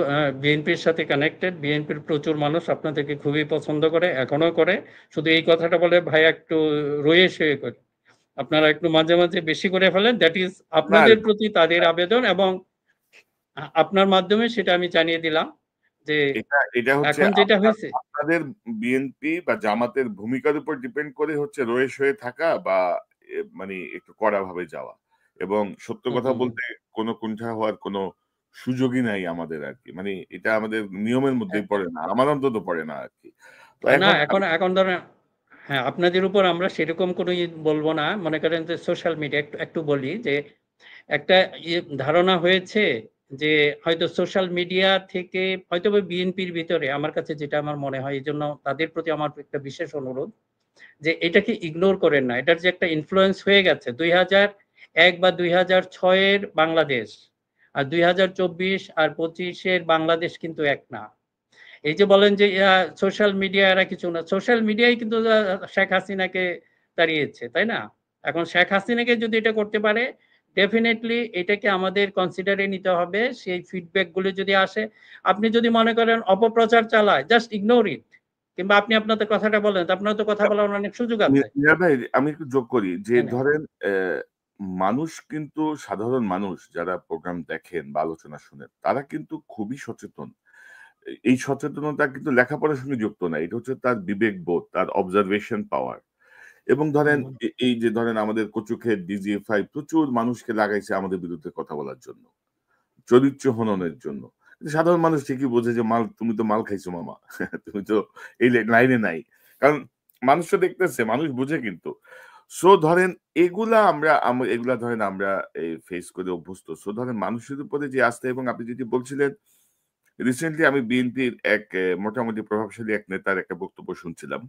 বিএনপির সাথে কানেক্টেড, বিএনপির প্রচুর মানুষ আপনাদেরকে খুবই পছন্দ করে, এখনো করে। শুধু এই কথাটা বলে ভাই একটু রয়ে সয়ে করে। আপনারা একটু মাঝে মাঝে বেশি করে ফেলেন, দ্যাট ইজ না আপনাদের প্রতি তাদের আবেদন, এবং আপনার মাধ্যমে সেটা আমি জানিয়ে দিলাম যে এটা এটা হচ্ছে এখন যেটা হয়েছে। আপনাদের বিএনপি বা জামাতের ভূমিকার উপর ডিপেন্ড করে হচ্ছে রয়েস হয়ে থাকা বা মানে একটু কড়াভাবে যাওয়া। এবং সত্য হুম, কথা হুম, বলতে কোনো কুণ্ঠা হওয়ার কোনো সুযোগই নাই আমাদের আরকি। মানে এটা আমাদের নিয়মের মধ্যেই পড়ে না। আমার অন্তত পড়ে না আরকি। তো না, এখন এখন এখন ধরেন, হ্যাঁ, আপনাদের উপর আমরা সেরকম কোনো বলবো না। মনে করেন যে সোশ্যাল মিডিয়া, একটু একটু বলি যে একটা ধারণা হয়েছে যে হয়তো সোশ্যাল মিডিয়া থেকে হয়তোবা বিএনপির ভিতরে, আমার কাছে যেটা আমার মনে হয়, এজন্য তাদের প্রতি আমার একটা বিশেষ অনুরোধ যে এটাকে ইগনোর করেন না। এটার যে একটা ইনফ্লুয়েন্স হয়ে গেছে ২০০১ বা ২০০৬ এর বাংলাদেশ আর ২০২৪ আর ২৫ এর বাংলাদেশ কিন্তু এক না। এই যে বলেন যে সোশ্যাল মিডিয়া এরা কিছু না, সোশ্যাল মিডিয়াই কিন্তু শেখ হাসিনাকে তাড়িয়েছে, তাই না? এখন শেখ হাসিনাকে যদি এটা করতে পারে, ডেফিনেটলি এটাকে আমাদের কনসিডারে নিতে হবে। সেই ফিডব্যাক গুলো যদি আসে, আপনি যদি মনে করেন অপপ্রচার চালায়, জাস্ট ইগনোর ইট। কিংবা আপনি আপনাদের কথাটা বলেন, আপনার তো কথা বলার অনেক সুযোগ আছে, মিরাজ ভাই আমি একটু যোগ করি যে তাই না? ধরেন মানুষ কিন্তু সাধারণ মানুষ যারা প্রোগ্রাম দেখেন বা আলোচনা শুনেন তারা কিন্তু খুবই সচেতন। এই সচেতনতা কিন্তু লেখাপড়ার সঙ্গে যুক্ত না। এটা হচ্ছে তার বিবেকবোধ, তার অবজারভেশন পাওয়ার। এবং ধরেন হুম, এই যে ধরেন আমাদের কচুক্ষেত ডিজিএফআই প্রচুর মানুষকে লাগাইছে আমাদের বিরুদ্ধে কথা বলার জন্য, চরিত্র হননের জন্য। কিন্তু সাধারণ মানুষ ঠিকই বোঝে যে মাল তুমি তো মাল খাইছো মামা। তুমি তো এই লাইনে নাই। কারণ মানুষ তো দেখতেছে, মানুষ বুঝে কিন্তু। সো ধরেন এগুলা এগুলা ধরেন আমরা এই ফেস করে অভ্যস্ত। সো ধরেন মানুষের উপরে যে আস্থা এবং আপনি যেটি বলছিলেন রিসেন্টলি আমি বিএনপির এক মোটামুটি প্রভাবশালী এক নেতার একটা বক্তব্য শুনছিলাম।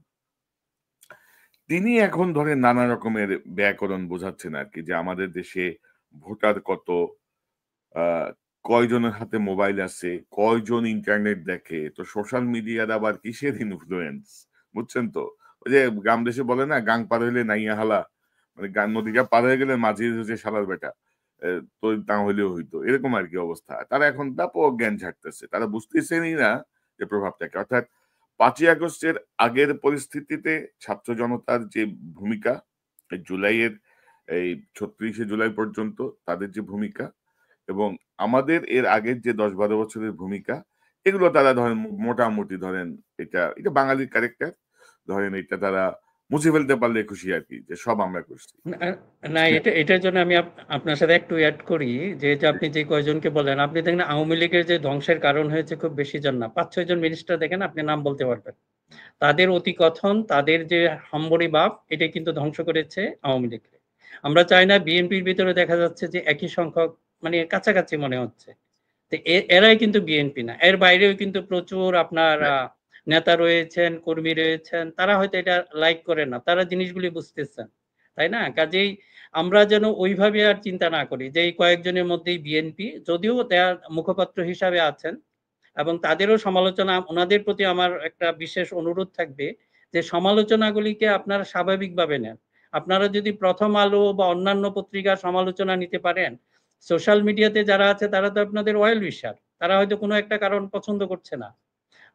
তিনি এখন ধরেন নানা রকমের ব্যাকরণ বোঝাচ্ছেন আরকি যে আমাদের দেশে ভোটার কত, আ কয়জনের হাতে মোবাইল আছে, কয়জন ইন্টারনেট দেখে, তো সোশ্যাল মিডিয়ার আবার কিসের ইনফ্লুয়েন্স, বুঝছেন তো? ওই যে গ্রাম দেশে বলে না গাং পার হইলে নাইয়া হালা, মানে নদীটা পার হয়ে গেলে মাঝি হচ্ছে শালার বেটা। এ তো না হইলেও হইতো। এরকম আরকি অবস্থা। তারা এখন ব্যাপক জ্ঞান ঝাড়তেছে। তারা বুঝতেছেনই না যে প্রভাবটাকে। অর্থাৎ ৫ই আগস্টের আগের পরিস্থিতিতে ছাত্র জনতার যে ভূমিকা, জুলাইয়ের এই ৩৬শে জুলাই পর্যন্ত তাদের যে ভূমিকা এবং আমাদের এর আগের যে ১০-১২ বছরের ভূমিকা, এগুলো তারা ধরেন মোটামুটি ধরেন এটা বাঙালির ক্যারেক্টার। ধরেন এটা তারা মুছে ফেলতে পারলে খুশি আরকি যে সব আমরা করছি। না, না, এটার জন্য আমি আপনার সাথে একটু এড করি যে এই যে আপনি যে কয়জনকে বলেন, আপনি দেখেন আওয়ামী লীগের যে ধ্বংসের কারণ হয়েছে খুব বেশি জন না, ৫-৬ জন মিনিস্টার দেখেন, আপনি নাম বলতে পারবেন। তাদের অতিকথন, তাদের যে হাম্বরি ভাব, এটা কিন্তু ধ্বংস করেছে আওয়ামী লীগকে। আমরা চাই না বিএনপির ভিতরে দেখা যাচ্ছে যে একই সংখ্যক, মানে কাছাকাছি মনে হচ্ছে। তো এরাই কিন্তু বিএনপি না, এর বাইরেও কিন্তু প্রচুর আপনার নেতা রয়েছেন, কর্মী রয়েছেন, তারা হয়তো এটা লাইক করে না, তারা জিনিসগুলি বুঝতেছেন, তাই না? কাজেই আমরা যেন ওইভাবে আর চিন্তা না করি যে এই কয়েকজনের মধ্যেই বিএনপি, যদিও তার মুখপাত্র হিসাবে আছেন, এবং তাদেরও সমালোচনা, ওনাদের প্রতি আমার একটা বিশেষ অনুরোধ থাকবে যে সমালোচনাগুলিকে আপনারা স্বাভাবিকভাবে নেন। আপনারা যদি প্রথম আলো বা অন্যান্য পত্রিকার সমালোচনা নিতে পারেন, সোশ্যাল মিডিয়াতে যারা আছে তারা তো আপনাদের ওয়েল উইশার, তারা হয়তো কোনো একটা কারণ পছন্দ করছে না,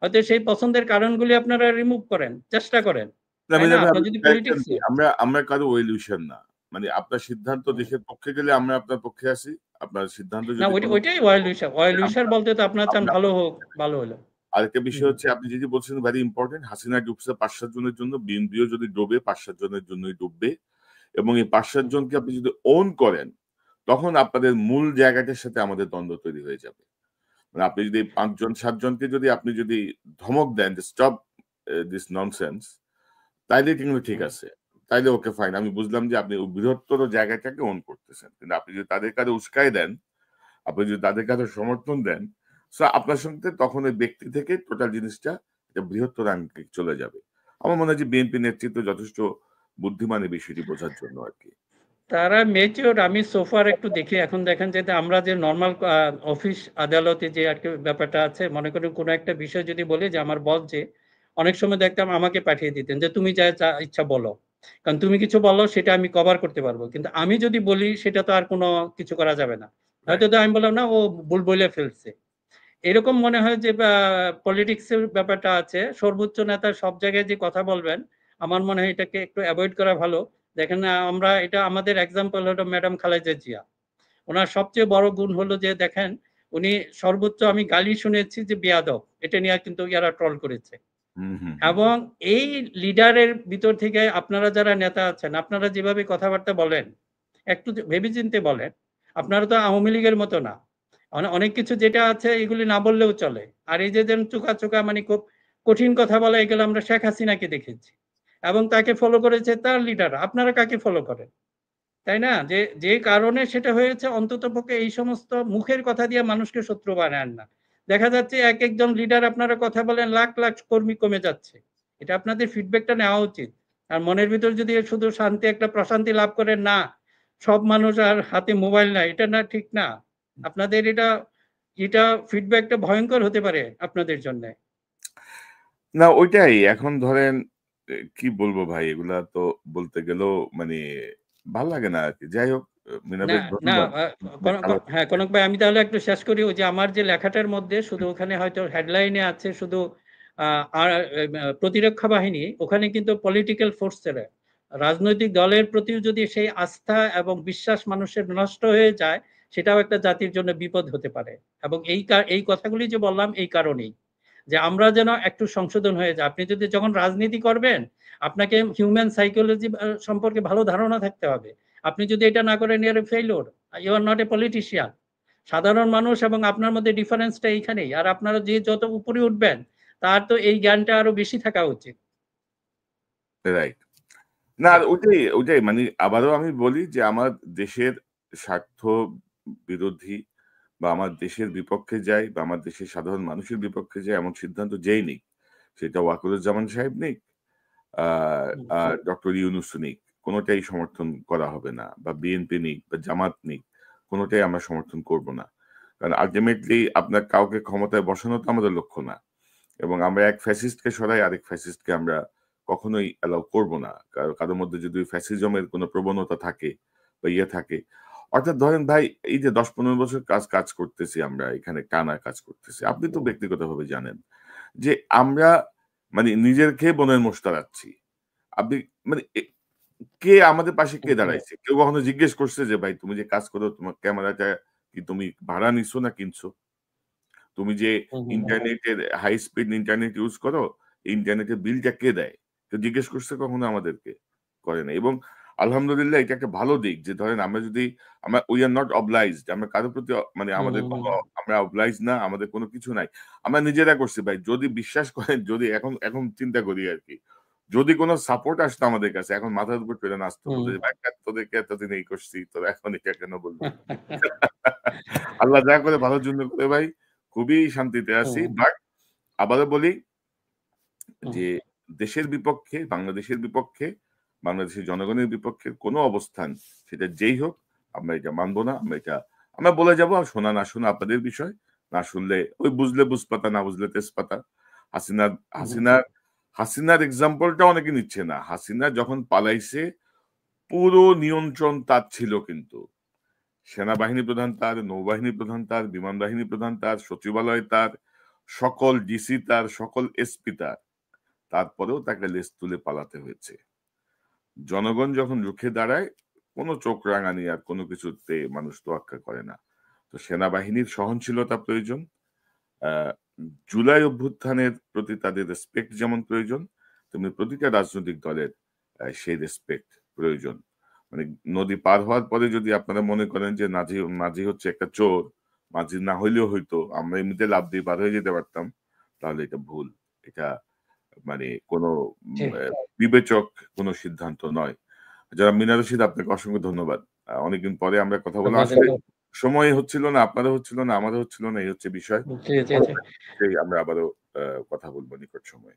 হয়তো সেই পছন্দের কারণগুলি আপনারা রিমুভ করেন, চেষ্টা করেন, না তাই না? মিজান ভাই আপনার আপনি যদি কারেকশন পলিটিক্স দিই। আমরা আমরা কারো ওয়েল উইশার না। মানে আপনার সিদ্ধান্ত দেশের পক্ষে গেলে আমরা আপনার পক্ষে আছি, আপনার সিদ্ধান্ত না, যদি কোনো ওইটাই ওয়াইল উইশার বলতে তো আপনার চান ভালো হোক, ভালো হলো। আরেকটা বিষয় হচ্ছে আপনি যদি বলছেন ভেরি ইম্পর্টেন্ট, হাসিনা ডুবছে 5-7 জনের জন্য, বিএনপিও যদি ডুবে 5-7 জনের জন্যই ডুববে, এবং এই 5-7 জনকে আপনি যদি ওন করেন তখন আপনাদের মূল জায়গাটার সাথে আমাদের দ্বন্দ্ব তৈরি হয়ে যাবে। মানে আপনি যদি 5-7 জনকে যদি আপনি যদি ধমক দেন যে স্টপ দিস ননসেন্স, তাইলে কিন্তু ঠিক আছে, তাইলে ওকে ফাইন, আমি বুঝলাম যে আপনি বৃহত্তর জায়গাটাকে ওন করতেছেন। কিন্তু আপনি যদি তাদের কাছে উস্কাই দেন, আপনি যদি তাদের কাছে সমর্থন দেন, সো আপনার সঙ্গে তখন ওই ব্যক্তি থেকে টোটাল জিনিসটা একটা বৃহত্তর আঙ্গিকে চলে যাবে। আমার মনে হয় যে বিএনপি নেতৃত্ব যথেষ্ট বুদ্ধিমান এই বিষয়টি বোঝার জন্য আর কি। তারা মেচিওর, আমি সোফার একটু দেখি। এখন দেখেন যে আমরা যে নর্মাল অফিস আদালতে যে আর কি ব্যাপারটা আছে, মনে করেন কোনো একটা বিষয় যদি বলি যে আমার বস, যে অনেক সময় দেখতাম আমাকে পাঠিয়ে দিতেন যে তুমি যা ইচ্ছা বলো, কারণ তুমি কিছু বলো সেটা আমি কভার করতে পারবো, কিন্তু আমি যদি বলি সেটা তো আর কোনো কিছু করা যাবে না। হয়তো তো আমি বললাম না, ও ভুল বলে ফেলছে। এরকম মনে হয় যে পলিটিক্সের ব্যাপারটা আছে, সর্বোচ্চ নেতা সব জায়গায় যে কথা বলবেন, আমার মনে হয় এটাকে একটু অ্যাভয়েড করা ভালো। দেখেন আমরা এটা, আমাদের এক্সাম্পল হলো ম্যাডাম খালেদা জিয়া। ওনার সবচেয়ে বড় গুণ হলো যে দেখেন, উনি সর্বোচ্চ, আমি গালি শুনেছি যে বেয়াদব, এটা নিয়ে কিন্তু ইয়ারা ট্রল করেছে। এবং এই লিডারের ভিতর থেকে আপনারা যারা নেতা আছেন, আপনারা যেভাবে কথাবার্তা বলেন, একটু ভেবেচিন্তে বলেন। আপনারা তো আওয়ামী লীগের মতো না, অনেক কিছু যেটা আছে এগুলি না বললেও চলে। আর এই যে চোখা চোখা মানে খুব কঠিন কথা বলা, এগুলো আমরা শেখ হাসিনাকে দেখেছি, এবং তাকে ফলো করেছে তার লিডার। আপনারা কাকে ফলো করেন? তাই না? যে যে কারণে সেটা হয়েছে, অন্তত পক্ষে এই সমস্ত মুখের কথা দিয়ে মানুষকে শত্রু বানান না। দেখা যাচ্ছে এক একজন লিডার আপনারা কথা বলেন, লাখ লাখ কর্মী কমে যাচ্ছে। এটা আপনাদের ফিডব্যাকটা নেওয়া উচিত। আর মনের ভিতর যদি শুধু শান্তি, একটা প্রশান্তি লাভ করেন, না সব মানুষ আর হাতে মোবাইল নাই, এটা না, ঠিক না। আপনাদের এটা এটা ফিডব্যাকটা ভয়ঙ্কর হতে পারে আপনাদের জন্য। না ওইটাই এখন ধরেন কি বলবো ভাই, এগুলা তো বলতে গেলেও মানে ভাল লাগে না আরকি। যাই হোক, মিনা না, ভাই না, ধন্যবাদ। অনেক ভালো হ্যাঁ, কনক ভাই, আমি তাহলে একটু শেষ করি। ওই যে আমার যে লেখাটার মধ্যে শুধু ওখানে হয়তো হেডলাইনে আছে শুধু আর প্রতিরক্ষা বাহিনী, ওখানে কিন্তু পলিটিক্যাল ফোর্সের, রাজনৈতিক দলের প্রতিও যদি সেই আস্থা এবং বিশ্বাস মানুষের নষ্ট হয়ে যায়, সেটাও একটা জাতির জন্য বিপদ হতে পারে। এবং এই কথাগুলি যে বললাম এই কারণেই, যে আমরা যেন একটু সংশোধন হয়ে যায়। আপনি যদি যখন রাজনীতি করবেন, আপনাকে হিউম্যান সাইকোলজি সম্পর্কে ভালো ধারণা থাকতে হবে। আপনি যদি এটা না করেন, you are a failure, you are not a politician. সাধারণ মানুষ এবং আপনার মধ্যে ডিফারেন্সটা এইখানেই। আর আপনারা যে যত উপরে উঠবেন, তার তো এই জ্ঞানটা আরো বেশি থাকা উচিত। রাইট। না আর ওইটাই, ওইটাই মানে আবারও আমি বলি যে আমার দেশের স্বার্থ বিরোধী বা আমার দেশের বিপক্ষে যায় বা আমার দেশের সাধারণ মানুষের বিপক্ষে যায় এমন সিদ্ধান্ত যেই নিক, সেটা ওয়াকারুজ্জামান সাহেব নিক আর ডক্টর ইউনূস নিক, কোনোটাই সমর্থন করা হবে না, বা বিএনপি নিক বা জামাত নিক, কোনোটাই আমরা সমর্থন করব না। কারণ আলটিমেটলি আপনার কাউকে ক্ষমতায় বসানো তো আমাদের লক্ষ্য না, এবং আমরা এক ফ্যাসিস্টকে সরাই আরেক ফ্যাসিস্টকে আমরা কখনোই অ্যালাউ করব না। কারোর মধ্যে যদি ফ্যাসিজমের কোনো প্রবণতা থাকে বা ইয়ে থাকে, অর্থাৎ ধরেন ভাই এই যে 10-15 বছর কাজ কাজ করতেছি আমরা এখানে, টানা কাজ করতেছি, আপনি তো ব্যক্তিগতভাবে জানেন যে আমরা মানে নিজের খেয়ে বনের মোষ তাড়াচ্ছি। আপনি মানে কে আমাদের পাশে কে দাঁড়াইছে? কেউ কখনো জিজ্ঞেস করছে যে ভাই তুমি যে কাজ করো তোমার ক্যামেরাটা কি তুমি ভাড়া নিছো না কিনছো? তুমি যে ইন্টারনেটের হাই স্পিড ইন্টারনেট ইউজ করো, ইন্টারনেটের বিলটা কে দেয়? কেউ জিজ্ঞেস করছে কখনো আমাদেরকে? করে নাই। এবং আলহামদুলিল্লাহ এটা একটা ভালো দিক যে ধরেন আমরা যদি আমরা উই আর নট অবলাইজড, আমরা কারো প্রতি মানে আমাদের কোনো আমরা অবলাইজড না, আমাদের কোনো কিছু নাই। আমরা নিজেরা করছি ভাই। যদি বিশ্বাস করেন, যদি এখন এখন চিন্তা করি আরকি। যদি কোনো সাপোর্ট আসতো আমাদের কাছে, এখন মাথার উপর চড়ে নাচতো। বলতো যে, "ভাই তোদেরকে এতদিন এই করছি, তোরা এখন এটা কেন বলবি?" আল্লাহ যা করে ভালোর জন্য করে ভাই। খুবই শান্তিতে আছি। বাট আবারও বলি যে দেশের বিপক্ষে, বাংলাদেশের বিপক্ষে, বাংলাদেশের জনগণের বিপক্ষে কোনো অবস্থান সেটা যেই হোক আমরা এটা মানব না। আমরা বলে যাবো, আর শোনা না শোনা আপনাদের বিষয়। না শুনলে ওই বুঝলে বুঝপাতা, না বুঝলে তেজপাতা। হাসিনার হাসিনার হাসিনার এক্সাম্পলটা অনেকে নিচ্ছে না। হাসিনা যখন পালাইছে পুরো নিয়ন্ত্রণ তার ছিল কিন্তু। সেনাবাহিনী প্রধান তার, নৌবাহিনী প্রধান তার, বিমান বাহিনী প্রধান তার, সচিবালয় তার, সকল ডিসি তার, সকল এসপি তার। তারপরেও তাকে লেজ তুলে পালাতে হয়েছে। জনগণ যখন রুখে দাঁড়ায় কোনো চোখ রাঙানি আর কোনো কিছুতে মানুষ তোয়াক্কা করে না। তো সেনাবাহিনীর সহনশীলতা প্রয়োজন। আহ, জুলাই অভ্যুত্থানের প্রতি তাদের রেসপেক্ট যেমন প্রয়োজন, তেমনি প্রতিটা রাজনৈতিক দলের সেই রেসপেক্ট প্রয়োজন। মানে নদী পার হওয়ার পরে যদি আপনারা মনে করেন যে নাজি মাঝি হচ্ছে একটা চোর, মাঝি না হইলেও হয়তো আমরা এমনিতে লাভ দিয়ে পার হয়ে যেতে পারতাম, তাহলে এটা ভুল। এটা মানে কোনো জি। বিবেচক কোনো সিদ্ধান্ত নয়। যারা মিনা রশিদ, আপনাকে অসংখ্য ধন্যবাদ। অনেকদিন পরে আমরা কথা বললাম। আসলে আপনাদেরও। সময় হচ্ছিল না, আপনারও হচ্ছিল না, আমারও হচ্ছিল না, এই হচ্ছে বিষয়। জি, জি, জি। পরবর্তীতে আমরা আবারও কথা বলবো নিকট সময়ে।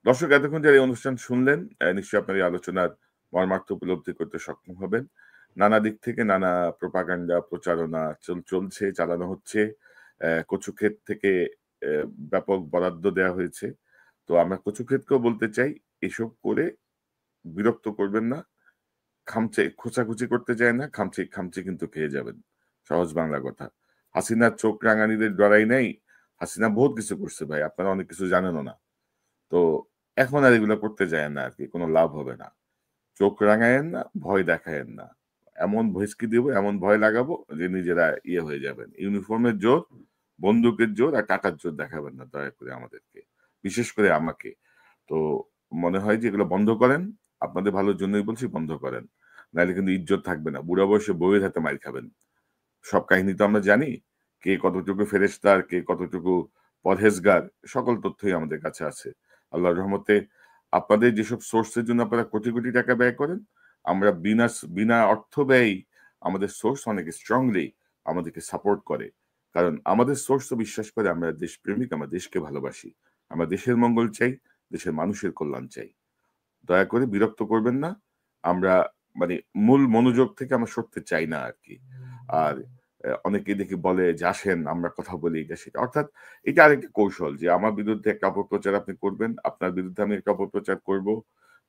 দর্শক, এতক্ষণ যারা এই অনুষ্ঠান শুনলেন, নিশ্চয়ই আপনার এই আলোচনার মর্মার্থ উপলব্ধি করতে সক্ষম হবেন। নানা দিক থেকে নানা প্রোপাগান্ডা প্রচারণা চলছে, চালানো হচ্ছে। কচুক্ষেত থেকে ব্যাপক বরাদ্দ দেওয়া হয়েছে। তো আমরা কচুক্ষেতকেও বলতে চাই, এসব করে বিরক্ত করবেন না। খামচে খোঁচাখুচি করতে চায় না, খামচে খামচে কিন্তু খেয়ে যাবেন। সহজ বাংলা কথা। হাসিনার চোখ রাঙানিদের ডরাই নাই। হাসিনা বহুত কিছু করছে ভাই, আপনারা অনেক কিছু জানেনও না। তো এখন আর এগুলো করতে যায় না আর কি, কোনো লাভ হবে না। চোখ রাঙায়েন না, ভয় দেখায়েন না। এমন ভয়েসকি দিব, এমন ভয় লাগাবো যে নিজেরা ইয়ে হয়ে যাবেন। ইউনিফর্মের জোর, বন্দুকের জোর আর টাকার জোর দেখাবেন না দয়া করে আমাদেরকে, বিশেষ করে আমাকে। তো মনে হয় যে এগুলো বন্ধ করেন। আপনাদের ভালোর জন্যই বলছি, বন্ধ করেন। নাহলে কিন্তু ইজ্জত থাকবে না, বুড়া বয়সে বউয়ের হাতে মাইর খাবেন। সব কাহিনী তো আমরা জানি, কে কতটুকু ফেরেশতার, কে কতটুকু পরহেজগার, সকল তথ্যই আমাদের কাছে আছে। আল্লাহর রহমতে আপনাদের যেসব সোর্সের জন্য আপনারা কোটি কোটি টাকা ব্যয় করেন, আমরা বিনা বিনা অর্থ ব্যয় আমাদের সোর্স অনেক স্ট্রংলি আমাদেরকে সাপোর্ট করে। কারণ আমাদের সোর্স তো বিশ্বাস করে আমরা দেশপ্রেমিক, আমরা দেশকে ভালোবাসি, আমরা দেশের মঙ্গল চাই, দেশের মানুষের কল্যাণ চাই। দয়া করে বিরক্ত করবেন না। আমরা মানে মূল মনোযোগ থেকে আমরা সরতে চাই না আর কি। আর অনেকেই দেখি বলে যে আসেন আমরা কথা বলি, এটা সেটা। অর্থাৎ এটা আরেকটা কৌশল যে আমার বিরুদ্ধে একটা অপপ্রচার আপনি করবেন, আপনার বিরুদ্ধে আমি একটা অপপ্রচার করব,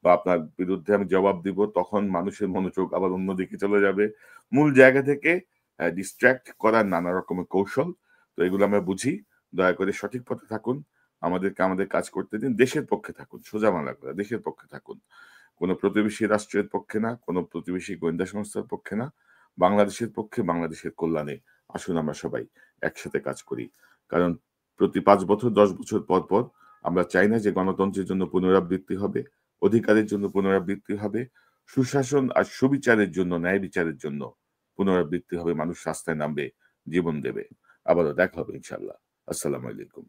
বা আপনার বিরুদ্ধে আমি জবাব দিব, তখন মানুষের মনোযোগ আবার অন্যদিকে চলে যাবে। মূল জায়গা থেকে ডিস্ট্রাক্ট করার নানা রকমের কৌশল। তো এগুলো আমরা বুঝি। দয়া করে সঠিক পথে থাকুন, আমাদেরকে আমাদের কাজ করতে দিন, দেশের পক্ষে থাকুন, সোজা বাংলা কথা, দেশের পক্ষে থাকুন। কোনো প্রতিবেশী রাষ্ট্রের পক্ষে না, কোনো প্রতিবেশী গোয়েন্দা সংস্থার পক্ষে না, বাংলাদেশের পক্ষে, বাংলাদেশের কল্যাণে আসুন আমরা সবাই একসাথে কাজ করি। কারণ প্রতি ৫ বছর ১০ বছর পর পর আমরা চাই না যে গণতন্ত্রের জন্য পুনরাবৃত্তি হবে, অধিকারের জন্য পুনরাবৃত্তি হবে, সুশাসন আর সুবিচারের জন্য, ন্যায় বিচারের জন্য পুনরাবৃত্তি হবে, মানুষ রাস্তায় নামবে, জীবন দেবে। আবারও দেখা হবে ইনশাল্লাহ। আসসালামু আলাইকুম।